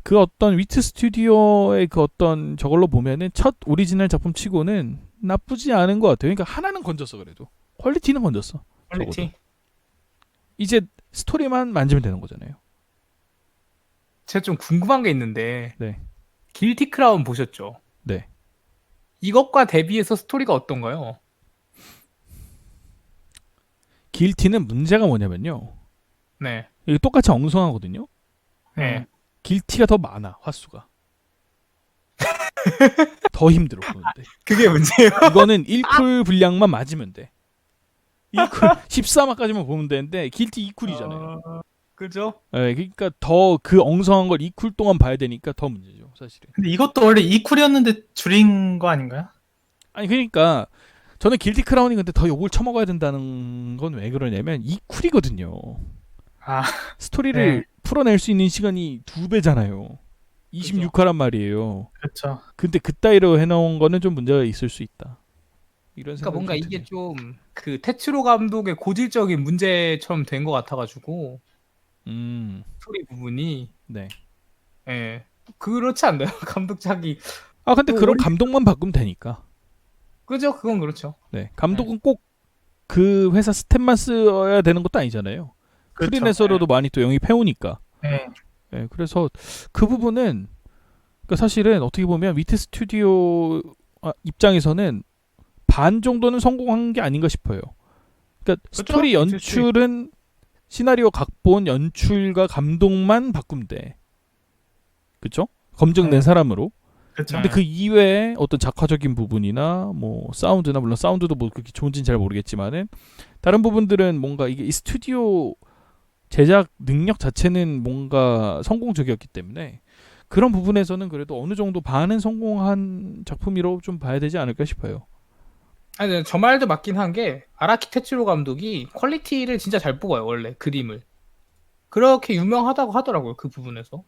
그 어떤 위트 스튜디오의 그 어떤 저걸로 보면은 첫 오리지널 작품 치고는 나쁘지 않은 것 같아요. 그러니까 하나는 건졌어 그래도 퀄리티는 건졌어. 퀄리티. 이제 스토리만 만지면 되는 거잖아요. 제가 좀 궁금한 게 있는데 네. 길티 크라운 보셨죠? 네. 이것과 대비해서 스토리가 어떤가요? 길티는 문제가 뭐냐면요. 네. 이게 똑같이 엉성하거든요. 네. 길티가 더 많아 화수가. 더 힘들어 보는데. 그게 문제예요. 이거는 1쿨 분량만 맞으면 돼. 1쿨 14마까지만 보면 되는데 길티 2쿨이잖아요. 그죠? 네, 그러니까 더 그 엉성한 걸 2쿨 동안 봐야 되니까 더 문제죠, 사실은. 근데 이것도 원래 2쿨이었는데 줄인 거 아닌가요? 아니 그러니까 저는 길티 크라운이 근데 더 욕을 처먹어야 된다는 건 왜 그러냐면 2쿨이거든요. 아, 스토리를 네. 풀어낼 수 있는 시간이 2배잖아요. 26화란 말이에요. 그렇죠. 근데 그따위로 해놓은 거는 좀 문제가 있을 수 있다. 이런 그러니까 생각이 뭔가 좀 이게 드네요. 좀 그 테츠로 감독의 고질적인 문제처럼 된 것 같아가지고 스토리 부분이 네. 예 그렇지 않나요? 감독작이 아 근데 또 그런 원래- 감독만 바꾸면 되니까. 그죠? 그건 그렇죠. 네. 감독은 꼭 그 회사 스텝만 써야 되는 것도 아니잖아요. 그렇죠. 프리랜서로도 많이 또 영입해오니까. 네. 네, 그래서 그 부분은 그러니까 사실은 어떻게 보면 위트 스튜디오 입장에서는 반 정도는 성공한 게 아닌가 싶어요. 그러니까 스토리 그렇죠. 연출은 시나리오 각본 연출과 감독만 바꾸면 돼. 그쵸? 검증된 네. 사람으로. 그렇죠. 근데 그 이외에 어떤 작화적인 부분이나 뭐 사운드나 물론 사운드도 뭐 그렇게 좋은지는 잘 모르겠지만은 다른 부분들은 뭔가 이게 이 스튜디오 제작 능력 자체는 뭔가 성공적이었기 때문에 그런 부분에서는 그래도 어느 정도 반은 성공한 작품이라고 좀 봐야 되지 않을까 싶어요. 아니 저 말도 맞긴 한 게 아라키 테츠로 감독이 퀄리티를 진짜 잘 뽑아요 원래 그림을 그렇게 유명하다고 하더라고요 그 부분에서.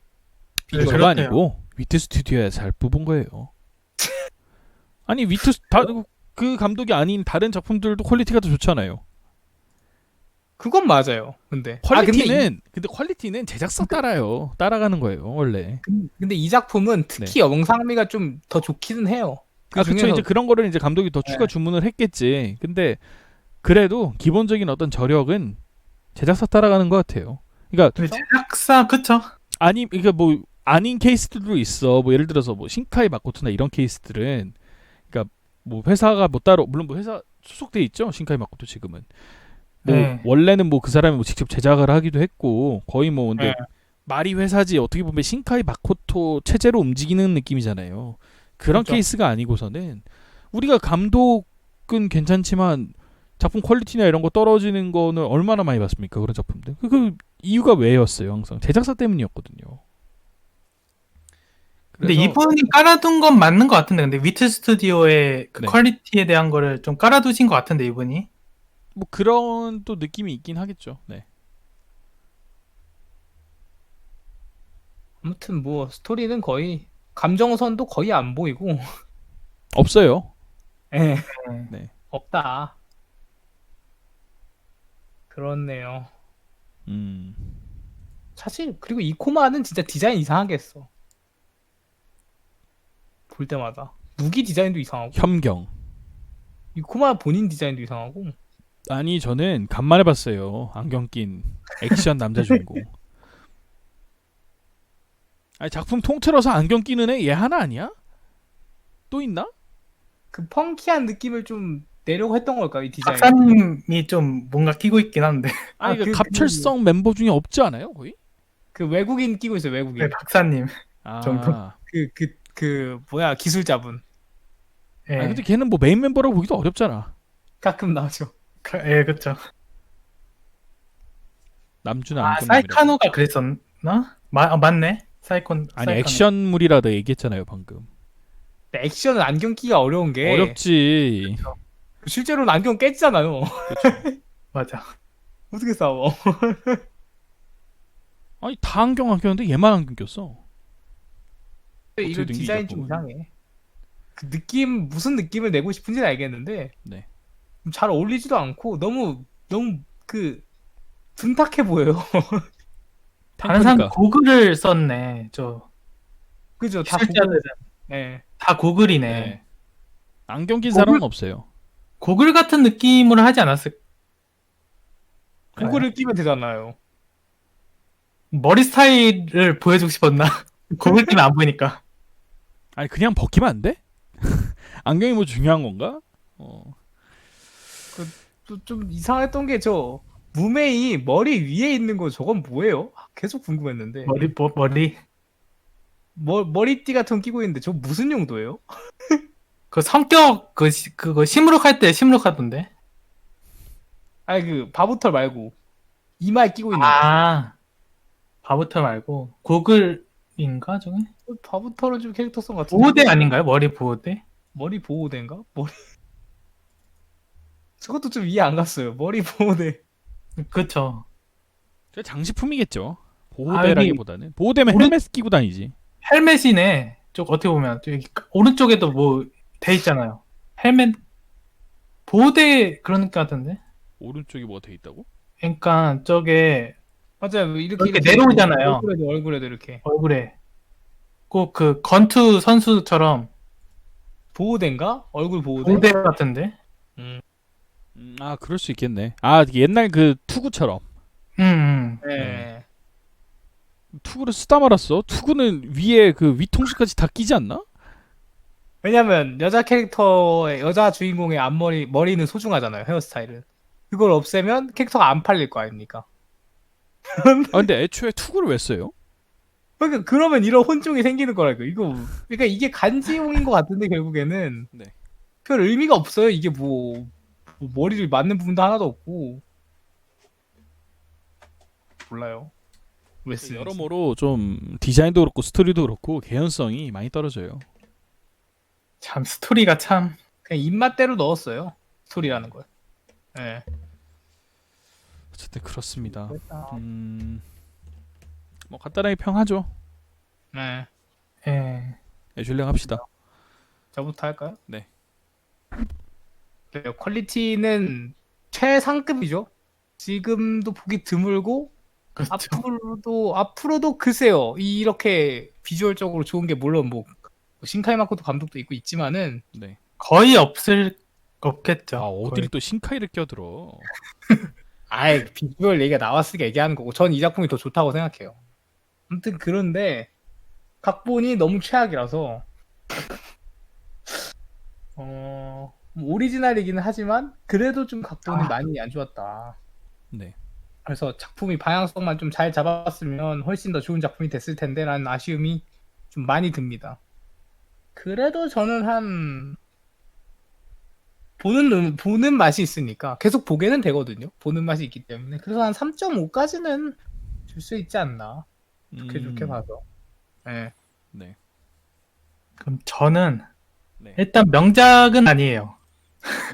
네, 저도 그렇대요. 아니고 위트 스튜디오에 잘 뽑은 거예요. 아니 그 감독이 아닌 다른 작품들도 퀄리티가 더 좋잖아요. 그건 맞아요. 근데 근데 퀄리티는 제작사 따라요. 따라가는 거예요, 원래. 근데 이 작품은 특히 영상미가 좀 더 좋기는 해요. 그 그쵸. 중에서 이제 그런 거를 이제 감독이 더 추가 주문을 했겠지. 근데 그래도 기본적인 어떤 저력은 제작사 따라가는 것 같아요. 그러니까 근데 제작사 그쵸? 그러니까 뭐 아닌 케이스들도 있어. 뭐 예를 들어서 뭐 신카이 마코토나 이런 케이스들은 그러니까 뭐 회사가 뭐 따로 물론 뭐 회사 소속돼 있죠. 신카이 마코토 지금은. 뭐 네. 원래는 뭐 그 사람이 뭐 직접 제작을 하기도 했고 거의 뭐 근데 네. 말이 회사지 어떻게 보면 신카이 마코토 체제로 움직이는 느낌이잖아요. 그런 그렇죠. 케이스가 아니고서는 우리가 감독은 괜찮지만 작품 퀄리티나 이런 거 떨어지는 거는 얼마나 많이 봤습니까? 그런 작품들. 그 이유가 왜였어요? 항상 제작사 때문이었거든요. 근데 그래서- 이분이 깔아둔 건 맞는 것 같은데 근데 위트 스튜디오의 그 네. 퀄리티에 대한 거를 좀 깔아두신 것 같은데 이분이 뭐 그런 또 느낌이 있긴 하겠죠. 네. 아무튼 뭐 스토리는 거의 감정선도 거의 안 보이고 없어요. 예. 네. 없다. 그렇네요. 음. 사실 그리고 이 코마는 진짜 디자인 이상하게 했어. 볼 때마다 무기 디자인도 이상하고 현경. 이 코마 본인 디자인도 이상하고 아니 저는 간만에 봤어요. 안경 낀 액션 남자 주인공. 아니 작품 통틀어서 안경 끼는 애 얘 하나 아니야? 또 있나? 그 펑키한 느낌을 좀 내려고 했던 걸까 이 디자인. 박사님이 좀 뭔가 끼고 있긴 한데 아니 그 그- 갑철성 멤버 중에 없지 않아요 거의? 그 외국인 끼고 있어요 외국인. 네, 박사님 아. 정도. 그 뭐야 기술자분 예, 아니 근데 걔는 뭐 메인 멤버라고 보기도 어렵잖아. 가끔 나오죠. 예 그쵸. 남주는 아 안경. 사이카노가 그랬었나? 맞네. 아니 사이카노. 액션물이라 도 얘기했잖아요 방금. 근데 액션은 안경 끼기가 어려운 게 어렵지. 실제로는 안경 깨지잖아요. 맞아. 어떻게 싸워? 아니 다 안경 꼈는데 얘만 안경 꼈어. 이거 된 디자인 기죠, 좀 그거는? 이상해. 그 느낌 무슨 느낌을 내고 싶은지는 알겠는데 네. 잘 어울리지도 않고 너무 그 둔탁해 보여요. 다른 사람 탱크니까. 고글을 썼네. 저 그죠? 다 기술자들은 네. 다 고글이네. 네. 안경 낀 고글- 사람은 없어요. 고글 같은 느낌으로 하지 않았을? 고글을 끼면 되잖아요. 머리 스타일을 보여주고 싶었나? 고글 끼면 안 보이니까. 아니 그냥 벗기면 안 돼? 안경이 뭐 중요한 건가? 또 좀 이상했던 게 저 무메이 머리 위에 있는 거 저건 뭐예요? 계속 궁금했는데. 머리. 머리띠 같은 거 끼고 있는데 저 무슨 용도예요? 그 성격 그거 심으룩할 때 심으룩하던데. 아니 그 바보털 말고 이마에 끼고 있는 거. 아 바보털 말고 고글인가 저게? 바보털은 좀 캐릭터성 같은데. 보호대 아닌가요? 머리 보호대? 머리 보호대인가? 머리 저것도 좀 이해 안 갔어요. 머리 보호대. 그쵸. 저 장식품이겠죠. 보호대라기보다는 보호대면 오른- 헬멧 끼고 다니지. 헬멧이네. 쪽 어떻게 보면 또 여기 오른쪽에도 뭐 돼 있잖아요. 헬멧 보호대 그런 것 같은데. 오른쪽에 뭐가 돼 있다고? 그러니까 저게 맞아요. 이렇게 내려오잖아요. 얼굴에도 이렇게 얼굴에 꼭 그 건투 선수처럼 보호대인가? 얼굴 보호대. 보호대 같은데. 아 그럴 수 있겠네. 아 옛날 그 투구처럼. 네. 투구를 쓰다 말았어. 투구는 위에 그 위통수까지 다 끼지 않나? 왜냐면 여자 캐릭터의 여자 주인공의 앞머리 머리는 소중하잖아요. 헤어스타일은. 그걸 없애면 캐릭터가 안 팔릴 거 아닙니까? 아 근데 애초에 투구를 왜 써요? 그러니까 그러면 이런 혼종이 생기는 거라고. 이거 그러니까 이게 간지용인 것 같은데 결국에는 네. 별 의미가 없어요. 이게 뭐 머리를 맞는 부분도 하나도 없고 몰라요. 왜 쓰는지. 여러모로 좀 디자인도 그렇고 스토리도 그렇고 개연성이 많이 떨어져요. 참 스토리가 참. 그냥 입맛대로 넣었어요. 스토리라는 걸. 네. 어쨌든 그렇습니다. 됐다. 뭐 간단하게 평하죠. 네. 예. 애슐랭 합시다. 저부터 할까요? 네. 네, 퀄리티는 최상급이죠. 지금도 보기 드물고 그렇죠. 앞으로도 글쎄요. 이렇게 비주얼적으로 좋은 게 물론 뭐 신카이 마코토 감독도 있고 있지만은 네. 거의 없겠죠. 아 어딜 거의. 또 신카이를 껴들어. 아예 비주얼 얘기가 나왔으니까 얘기하는 거고 전 이 작품이 더 좋다고 생각해요. 아무튼 그런데 각본이 너무 최악이라서 뭐 오리지널이기는 하지만 그래도 좀 각본이 많이 안 좋았다. 네. 그래서 작품이 방향성만 좀 잘 잡았으면 훨씬 더 좋은 작품이 됐을 텐데라는 아쉬움이 좀 많이 듭니다. 그래도 저는 한 보는 맛이 있으니까 계속 보게는 되거든요. 보는 맛이 있기 때문에 그래서 한 3.5까지는 줄 수 있지 않나. 좋게 봐서. 네. 네. 그럼 저는 네. 일단 명작은 아니에요.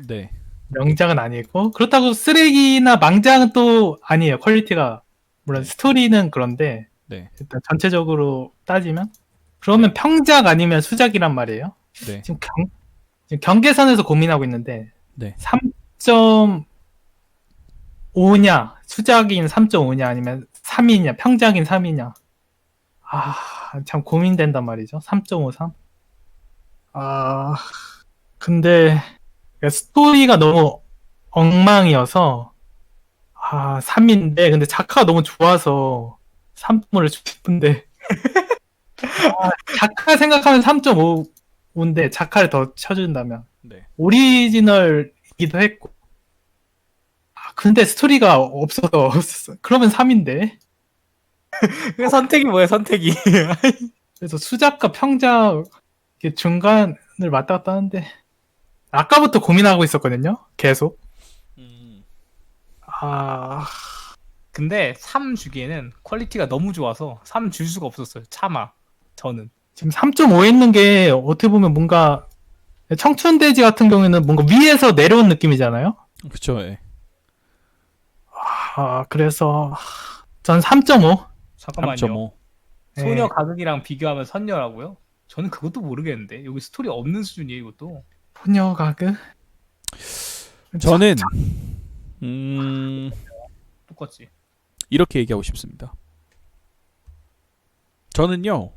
네. 명작은 아니고 그렇다고 쓰레기나 망작은 또 아니에요. 퀄리티가 물론 네. 스토리는 그런데 네. 일단 전체적으로 따지면 그러면 평작 아니면 수작이란 말이에요. 네. 지금 경계선에서 고민하고 있는데 네. 3.5냐 수작인 3.5냐 아니면 3이냐 평작인 3이냐 참 고민된단 말이죠. 3.53 근데 스토리가 너무 엉망이어서 3인데 근데 작화가 너무 좋아서 3점을 주고 싶은데 작화 생각하면 3.5인데 작화를 더 쳐준다면 네. 오리지널이기도 했고 근데 스토리가 없어서 그러면 3인데 그 선택이 뭐예요, 선택이? 그래서 수작과 평작 이게 중간을 왔다 갔다 하는데 아까부터 고민하고 있었거든요. 계속 근데 3 주기에는 퀄리티가 너무 좋아서 3 줄 수가 없었어요. 차마 저는. 지금 3.5에 있는 게 어떻게 보면 뭔가 청춘돼지 같은 경우에는 뭔가 위에서 내려온 느낌이잖아요. 그쵸. 예. 그래서 전 3.5. 잠깐만요. 3.5. 소녀 가극이랑 비교하면 선녀라고요? 저는 그것도 모르겠는데 여기 스토리 없는 수준이에요, 이것도. 소녀 가그. 저는 똑같지. 이렇게 얘기하고 싶습니다. 저는요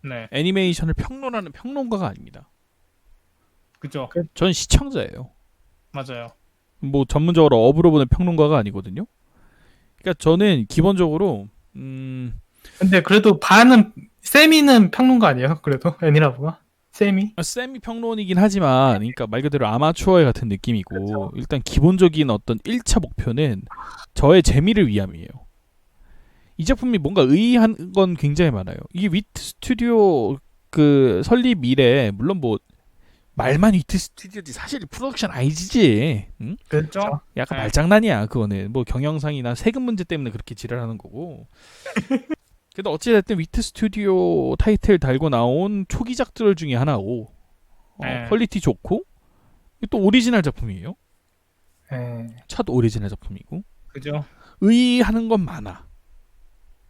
네, 애니메이션을 평론하는 평론가가 아닙니다. 그죠. 저는 시청자예요. 맞아요. 뭐 전문적으로 업으로 보는 평론가가 아니거든요. 그러니까 저는 기본적으로 근데 그래도 반은 세미는 평론가 아니에요? 그래도 애니라브가 세미? 세미 평론이긴 하지만 그러니까 말 그대로 아마추어의 같은 느낌이고 일단 기본적인 어떤 1차 목표는 저의 재미를 위함이에요. 이 작품이 뭔가 의의한 건 굉장히 많아요. 이게 위트 스튜디오 그 설립 이래 물론 뭐 말만 위트 스튜디오지 사실 프로덕션 아이지지. 응? 그렇죠. 약간 네. 말장난이야 그거는. 뭐 경영상이나 세금 문제 때문에 그렇게 지랄하는 거고. 그래도 어찌됐든 위트 스튜디오 타이틀 달고 나온 초기작들 중에 하나고 네. 퀄리티 좋고 또 오리지널 작품이에요. 예. 첫 오리지널 작품이고 그죠. 의의하는 건 많아.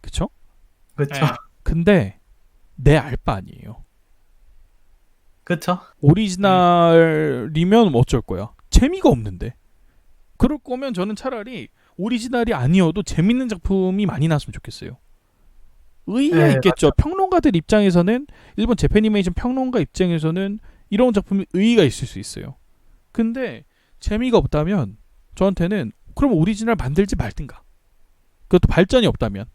그쵸? 그렇죠. 네. 근데 내 알 바 아니에요. 그렇죠. 오리지널이면 어쩔 거야. 재미가 없는데. 그럴 거면 저는 차라리 오리지널이 아니어도 재밌는 작품이 많이 나왔으면 좋겠어요. 의의가 네, 있겠죠. 평론가들 입장에서는 일본 재패니메이션 평론가 입장에서는 이런 작품이 의의가 있을 수 있어요. 근데 재미가 없다면 저한테는 그럼 오리지널 만들지 말든가. 그것도 발전이 없다면.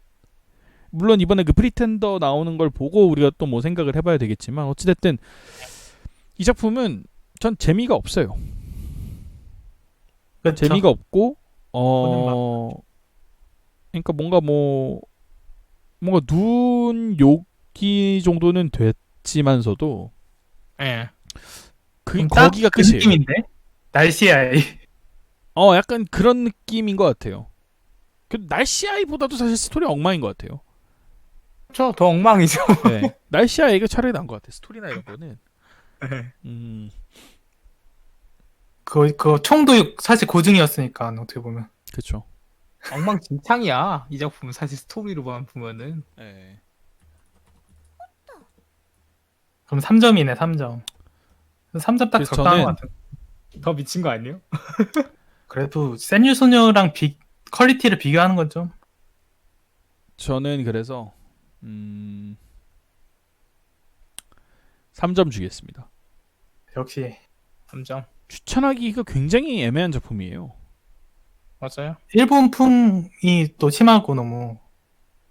물론 이번에 그 프리텐더 나오는 걸 보고 우리가 또 뭐 생각을 해봐야 되겠지만 어찌됐든 이 작품은 전 재미가 없어요. 그렇죠. 재미가 없고 보는 그러니까 뭔가 눈 욕기 정도는 됐지만서도 예. 그 거기가 그 끝이에요. 느낌인데 날씨의 아이. 약간 그런 느낌인 것 같아요. 그 날씨 아이보다도 사실 스토리 엉망인 것 같아요. 그렇죠. 더 엉망이죠. 네. 날씨 아이가 차라리 나은 것 같아. 스토리나 이런 거는. 그 총도 사실 고증이었으니까 어떻게 보면. 그렇죠. 엉망진창이야. 이 작품은 사실 스토리로만 보면은. 네. 그럼 3점이네 3점. 3점 딱 그래서 적당한 저는- 것 같은. 더 미친 거 아니에요? 그래도 센유 소녀랑 퀄리티를 비교하는 건 좀. 저는 그래서 3점 주겠습니다. 역시 3점. 추천하기가 굉장히 애매한 작품이에요. 맞아요. 일본풍이 또 심하고 너무.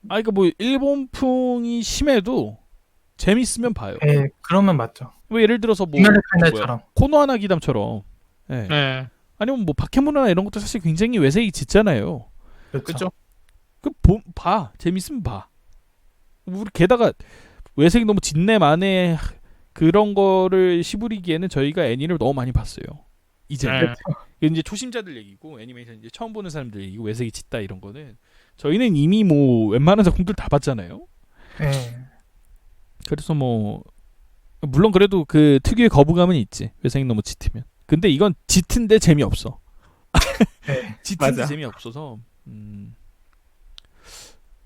그러니까 뭐 일본풍이 심해도 재밌으면 봐요. 예, 그러면 맞죠. 뭐 예를 들어서 뭐 이날의 뭐야, 칼날처럼. 코노하나 기담처럼. 예. 네. 아니면 뭐 바케모노나 이런 것도 사실 굉장히 외색이 짙잖아요. 그렇죠. 그죠. 봐. 재밌으면 봐. 우리 게다가 외색이 너무 짙네 마네 그런 거를 시부리기에는 저희가 애니를 너무 많이 봤어요. 이제 네. 이제 초심자들 얘기고 애니메이션 이제 처음 보는 사람들 얘기고 외색이 짙다 이런 거는 저희는 이미 뭐 웬만한 작품들 다 봤잖아요. 예. 그래서 뭐 물론 그래도 그 특유의 거부감은 있지. 외색이 너무 짙으면. 근데 이건 짙은데 재미없어. 예. 짙은데 맞아. 재미없어서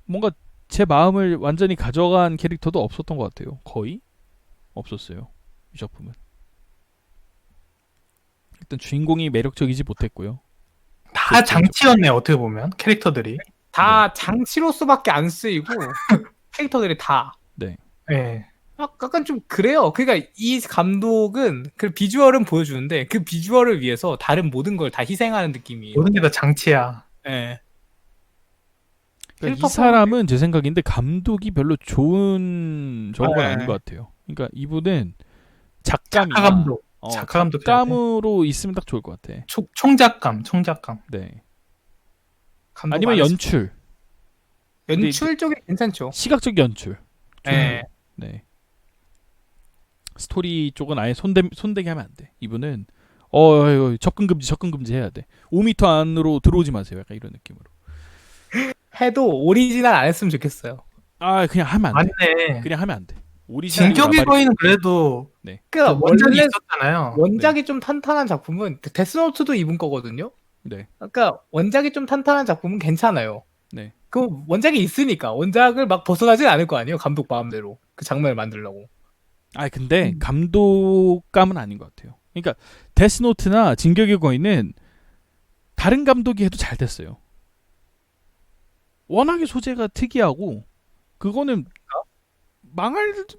뭔가 제 마음을 완전히 가져간 캐릭터도 없었던 것 같아요. 거의 없었어요. 이 작품은. 일단 주인공이 매력적이지 못했고요. 다 장치였네 어떻게 보면 캐릭터들이. 다 장치로서밖에 안 쓰이고 캐릭터들이 다 예. 약간 좀 그래요. 그러니까 이 감독은 그 비주얼은 보여주는데 그 비주얼을 위해서 다른 모든 걸 다 희생하는 느낌이에요. 모든 게 다 장치야. 예. 그러니까 이 캐릭터 사람은 제 생각인데 감독이 별로 좋은 저건 네. 아닌 것 같아요. 그러니까 이분은 작감이나 작가 감독. 작가 감독 해야 돼. 작감으로 있으면 딱 좋을 것 같아. 총작감. 네. 감독 아니면 안 했어요. 연출, 연출 쪽이 괜찮죠. 시각적 연출. 예. 네. 스토리 쪽은 아예 손대게 하면 안 돼. 이분은 이거 접근 금지 해야 돼. 5m 안으로 들어오지 마세요. 약간 이런 느낌으로. 해도 오리지널 안 했으면 좋겠어요. 그냥 하면 안 돼. 맞네. 그냥 하면 안 돼. 오리지널 진격의 거인은 그래도 그러니까 원작이 원래 있었잖아요. 원작이 좀 탄탄한 작품은 데스노트도 이분 거거든요. 네. 그러니까 원작이 좀 탄탄한 작품은 괜찮아요. 네. 그 원작이 있으니까 원작을 막 벗어나진 않을 거 아니에요. 감독 마음대로 그 장면을 만들려고. 근데 감독감은 아닌 것 같아요. 그러니까 데스노트나 진격의 거인은 다른 감독이 해도 잘 됐어요. 워낙에 소재가 특이하고 그거는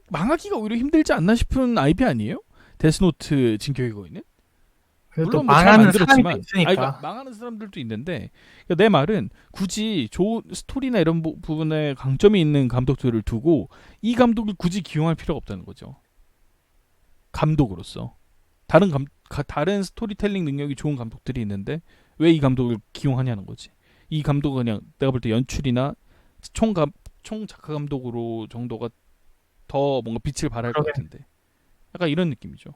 망하기가 오히려 힘들지 않나 싶은 IP 아니에요? 데스노트 진격의 거인은? 그래도 물론 뭐잘 망하는 사람이 만들었지만 있으니까. 그러니까 망하는 사람들도 있는데 그러니까 내 말은 굳이 좋은 스토리나 이런 부분에 강점이 있는 감독들을 두고 이 감독을 굳이 기용할 필요가 없다는 거죠. 감독으로서 다른 스토리텔링 능력이 좋은 감독들이 있는데 왜 이 감독을 기용하냐는 거지. 이 감독은 그냥 내가 볼 때 연출이나 총 작가 감독으로 정도가 더 뭔가 빛을 발할 것 그러게. 같은데 약간 이런 느낌이죠.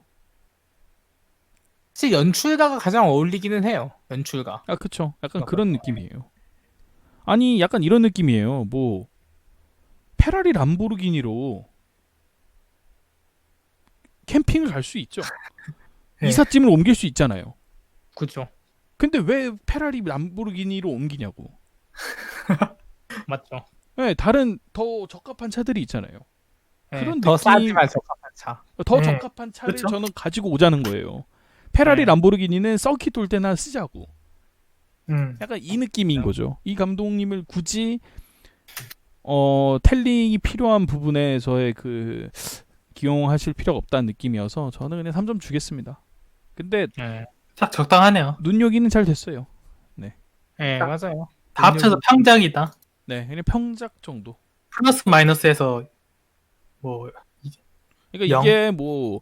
사실 연출가가 가장 어울리기는 해요. 연출가. 아 그쵸. 약간 그런 느낌이에요. 아니 약간 이런 느낌이에요. 뭐 페라리 람보르기니로 캠핑을 갈 수 있죠. 네. 이삿짐을 옮길 수 있잖아요. 그죠. 근데 왜 페라리 람보르기니로 옮기냐고. 맞죠. 네, 다른 더 적합한 차들이 있잖아요. 네, 그런 더 느낌- 싸지만 적합한 차. 더 네, 적합한 차를 그쵸? 저는 가지고 오자는 거예요. 페라리 네. 람보르기니는 서킷 돌 때나 쓰자고. 음. 약간 이 느낌인 거죠. 이 감독님을 굳이 텔링이 필요한 부분에서의 그 기용하실 필요가 없다는 느낌이어서 저는 그냥 3점 주겠습니다. 근데 네. 딱 적당하네요. 눈여기는 잘 됐어요. 네, 맞아요. 다 합쳐서 평작이다. 네, 그냥 평작 정도. 플러스 마이너스에서 뭐 그러니까 영. 이게 뭐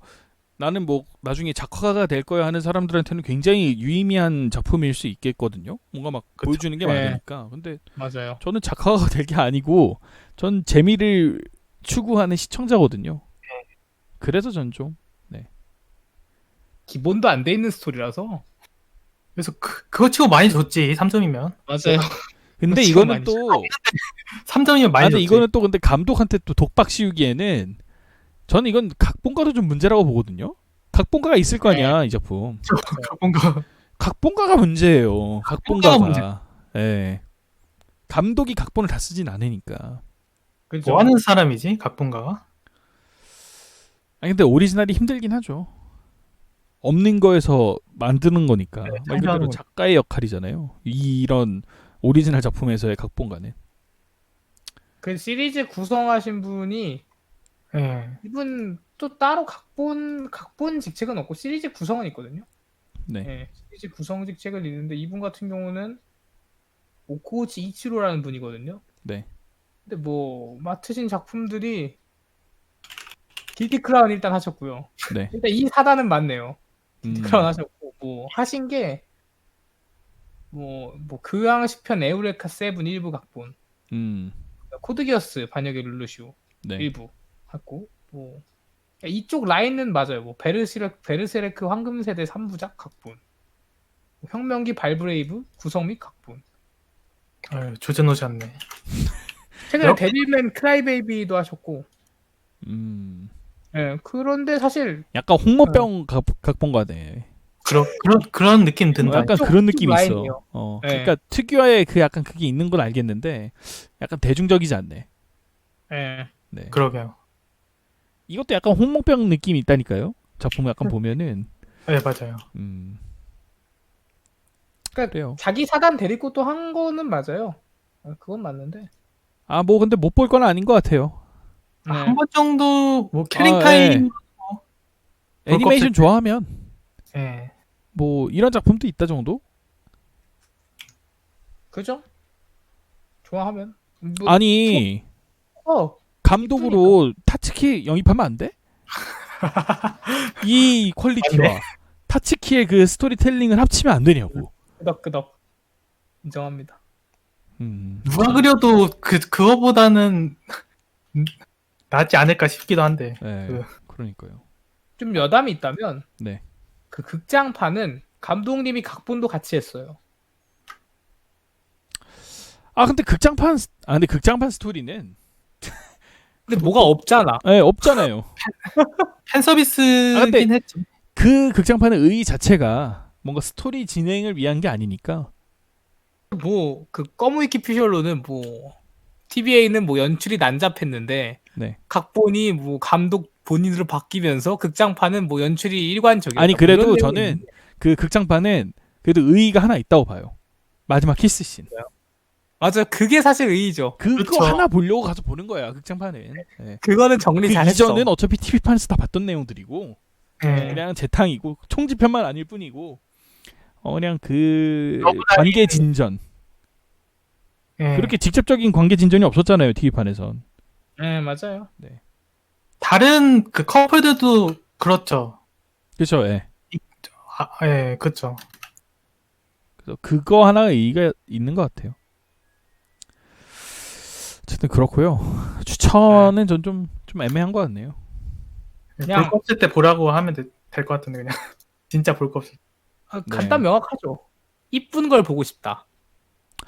나는 뭐 나중에 작화가 될 거야 하는 사람들한테는 굉장히 유의미한 작품일 수 있겠거든요. 뭔가 막 그쵸. 보여주는 게 네. 많으니까. 근데 맞아요. 저는 작화가 될 게 아니고 전 재미를 추구하는 시청자거든요. 그래서 전 좀 기본도 안 돼 있는 스토리라서. 그래서 그거 치고 많이 줬지. 3점이면. 맞아요. 근데 그쵸, 이거는 많이 또 3점이면 많이 근데 줬지. 이거는 또 근데 감독한테 또 독박 씌우기에는 저는 이건 각본가도 좀 문제라고 보거든요. 각본가가 있을 거 아니야 이 작품. 뭔가 각본가가 문제예요. 각본가가 각본가가. 예. 감독이 각본을 다 쓰진 않으니까. 그죠. 뭐 하는 사람이지? 각본가가? 아니 근데 오리지널이 힘들긴 하죠. 없는 거에서 만드는 거니까. 네, 말 그대로 창조하는 거. 작가의 역할이잖아요. 이런 오리지널 작품에서의 각본가는. 그 시리즈 구성하신 분이 예. 이분 또 따로 각본 직책은 없고 시리즈 구성은 있거든요. 네. 네, 시리즈 구성 직책을 있는데 이분 같은 경우는 오코우치 이치로라는 분이거든요. 네. 근데 뭐 맡으신 작품들이 길티 크라운 일단 하셨고요. 네. 일단 이 사단은 맞네요. 음, 길티 크라운 하셨고 뭐 하신 게 뭐 그왕 시편 에우레카 세븐 일부 각본, 코드기어스 반역의 룰루시오 네. 일부 했고 뭐 이쪽 라인은 맞아요. 뭐 베르세르크 황금세대 3부작 각본, 뭐 혁명기 발브레이브 구성 및 각본. 아유, 조져놓으셨네. 최근에 이렇게- 데빌맨 크라이베이비도 하셨고. 예, 그런데 사실 약간 홍모병 각본가네. 그런 느낌 든다. 약간 쪽- 그런 쪽 느낌이 라인이요. 있어. 네. 그러니까 특유의 그 약간 그게 있는 건 알겠는데 약간 대중적이지 않네. 예. 네. 그러게요. 이것도 약간 홍모병 느낌이 있다니까요. 작품 약간 보면은 네, 맞아요. 그러니까 그래요. 자기 사단 데리고 또 한 거는 맞아요. 그건 맞는데. 아 뭐 근데 못 볼 건 아닌 것 같아요. 네. 한 번 정도 뭐 킬링 아, 타임 애니메이션 좋아하면 예. 뭐 이런 작품도 있다 정도? 그죠? 좋아하면. 뭐, 아니 감독으로 타츠키 영입하면 안 돼? 이 퀄리티와 타츠키의 그 스토리텔링을 합치면 안 되냐고. 끄덕끄덕 인정합니다. 누가 그려도 그거보다는 낫지 않을까 싶기도 한데. 네, 그러니까요. 좀 여담이 있다면 네. 그 극장판은 감독님이 각본도 같이 했어요. 근데 극장판 스토리는 근데 뭐가 없잖아. 없잖아요. 팬 서비스긴 근데- 했지. 그 극장판의 의의 자체가 뭔가 스토리 진행을 위한 게 아니니까. 뭐 그 검은 위키피셜로는 뭐 TVA는 뭐 연출이 난잡했는데 네. 각본이 뭐 감독 본인으로 바뀌면서 극장판은 뭐 연출이 일관적이었다. 아니 뭐 그래도 이런 저는 내용이 그 극장판은 그래도 의의가 하나 있다고 봐요. 마지막 키스씬. 맞아요. 그게 사실 의의죠. 그거 그렇죠. 하나 보려고 가서 보는 거야 극장판은. 예. 그거는 그 정리 잘했어. 이전은 어차피 TV판에서 다 봤던 내용들이고 예. 그냥 재탕이고 총집편만 아닐 뿐이고 그냥 그 너무나 관계 진전 예. 그렇게 직접적인 관계 진전이 없었잖아요 TV판에선. 네, 맞아요. 다른 그 커플들도 그렇죠. 그렇죠. 예. 예, 그렇죠. 그래서 그거 하나가 의의가 있는 것 같아요. 어쨌든 그렇고요. 추천은 전 좀 애매한 것 같네요. 그냥- 볼 거 없을 때 보라고 하면 될 것 같은데 그냥 진짜 볼 거 없을 때. 네. 간단 명확하죠. 이쁜 걸 보고 싶다.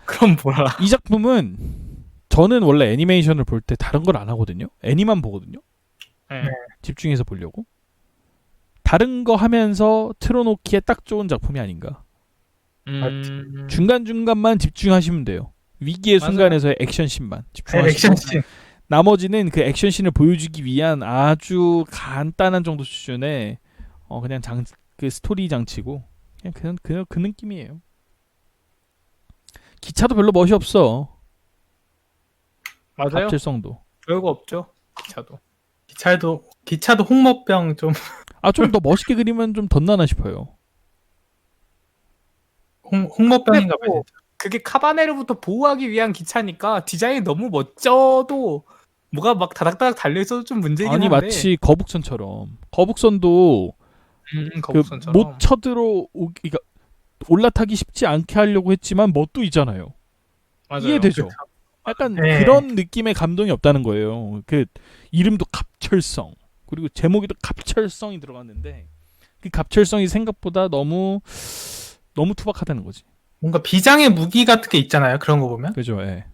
그럼 보라. 이 작품은 저는 원래 애니메이션을 볼 때 다른 걸 안 하거든요. 애니만 보거든요. 네. 집중해서 보려고. 다른 거 하면서 틀어놓기에 딱 좋은 작품이 아닌가. 중간중간만 집중하시면 돼요. 위기의 맞아요. 순간에서의 액션씬만 집중하시고 액션씬. 나머지는 그 액션씬을 보여주기 위한 아주 간단한 정도 수준의 그냥 그 스토리 장치고 그냥 그 느낌이에요. 기차도 별로 멋이 없어. 맞아요. 갑질성도. 별거 없죠. 기차도. 기차도 홍모병 좀 좀 더 멋있게 그리면 좀 덧나나 싶어요. 홍모병인가 근데 뭐 봐요. 그게 카바네르부터 보호하기 위한 기차니까 디자인이 너무 멋져도 뭐가 막 다닥다닥 달려있어도 좀 문제긴 아니 한데. 마치 거북선처럼 거북선도 그 거북선처럼. 못 그러니까 올라타기 쉽지 않게 하려고 했지만 멋도 있잖아요. 맞아요. 이해되죠? 약간 네. 그런 느낌의 감동이 없다는 거예요. 그 이름도 갑철성 그리고 제목에도 갑철성이 들어갔는데 그 갑철성이 생각보다 너무 투박하다는 거지. 뭔가 비장의 무기 같은 게 있잖아요. 그런 거 보면. 그죠? 예.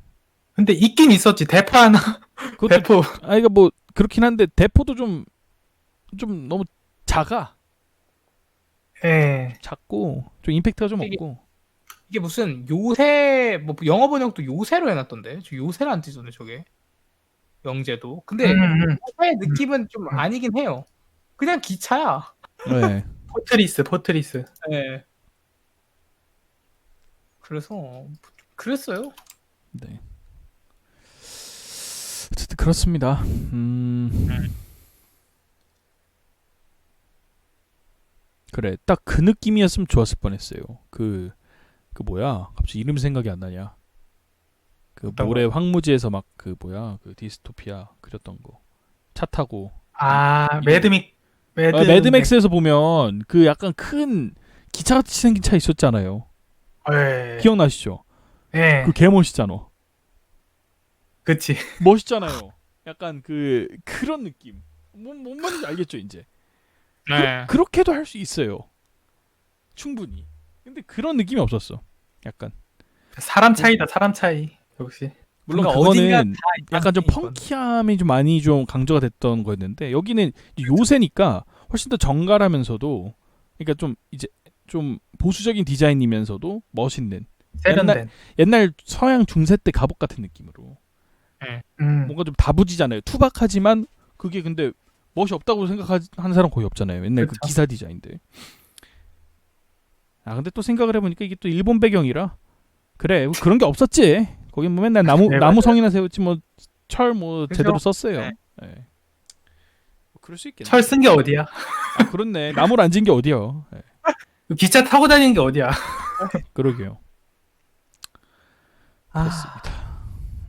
근데 있긴 있었지. 대파 하나. 그것도 대포. 이거 뭐 그렇긴 한데 대포도 좀 너무 예. 작고 좀 임팩트가 좀 이게- 없고. 이게 무슨 요새 뭐 영어 번역도 요새로 해놨던데. 저 요새를 안 뜨던데 저게. 영재도. 근데 요새의 느낌은 좀 아니긴 해요. 그냥 기차야. 네. 포트리스. 네. 그래서 그랬어요. 네. 어쨌든 그렇습니다. 그래, 딱 그 느낌이었으면 좋았을 뻔했어요. 그 뭐야? 갑자기 이름 생각이 안 나냐? 그 어떤 모래 황무지에서 막 그 뭐야? 그 디스토피아 그렸던 거. 차 타고. 매드맥스에서 보면 그 약간 큰 기차같이 생긴 차 있었잖아요. 예. 기억나시죠? 예. 그 개 멋있잖아. 그치. 멋있잖아요. 약간 그런 느낌. 뭔 말인지 알겠죠, 이제. 네. 그렇게도 할 수 있어요. 충분히. 근데 그런 느낌이 없었어. 약간. 사람 차이다. 사람 차이. 역시. 물론 뭔가 어딘가 그거는 약간 좀 이건. 펑키함이 좀 많이 좀 강조가 됐던 거였는데 여기는 요새니까 훨씬 더 정갈하면서도 그러니까 좀 이제 좀 보수적인 디자인이면서도 멋있는 세련된. 옛날 서양 중세 때 갑옷 같은 느낌으로 뭔가 좀 다부지잖아요. 투박하지만 그게 근데 멋이 없다고 생각하는 사람 거의 없잖아요. 옛날 그 그렇죠. 기사 디자인들. 근데 또 생각을 해보니까 이게 또 일본 배경이라 그래 그런 게 없었지. 거기 뭐 맨날 나무 네, 맞아요. 성이나 세웠지 뭐 철 뭐 그죠? 제대로 썼어요. 네. 네. 뭐 그럴 수 있겠네. 철 쓴 게 어디야? 그렇네. 나무를 안 진 게 어디야. 네. 기차 타고 다니는 게 어디야? 그러게요. 아, 그렇습니다.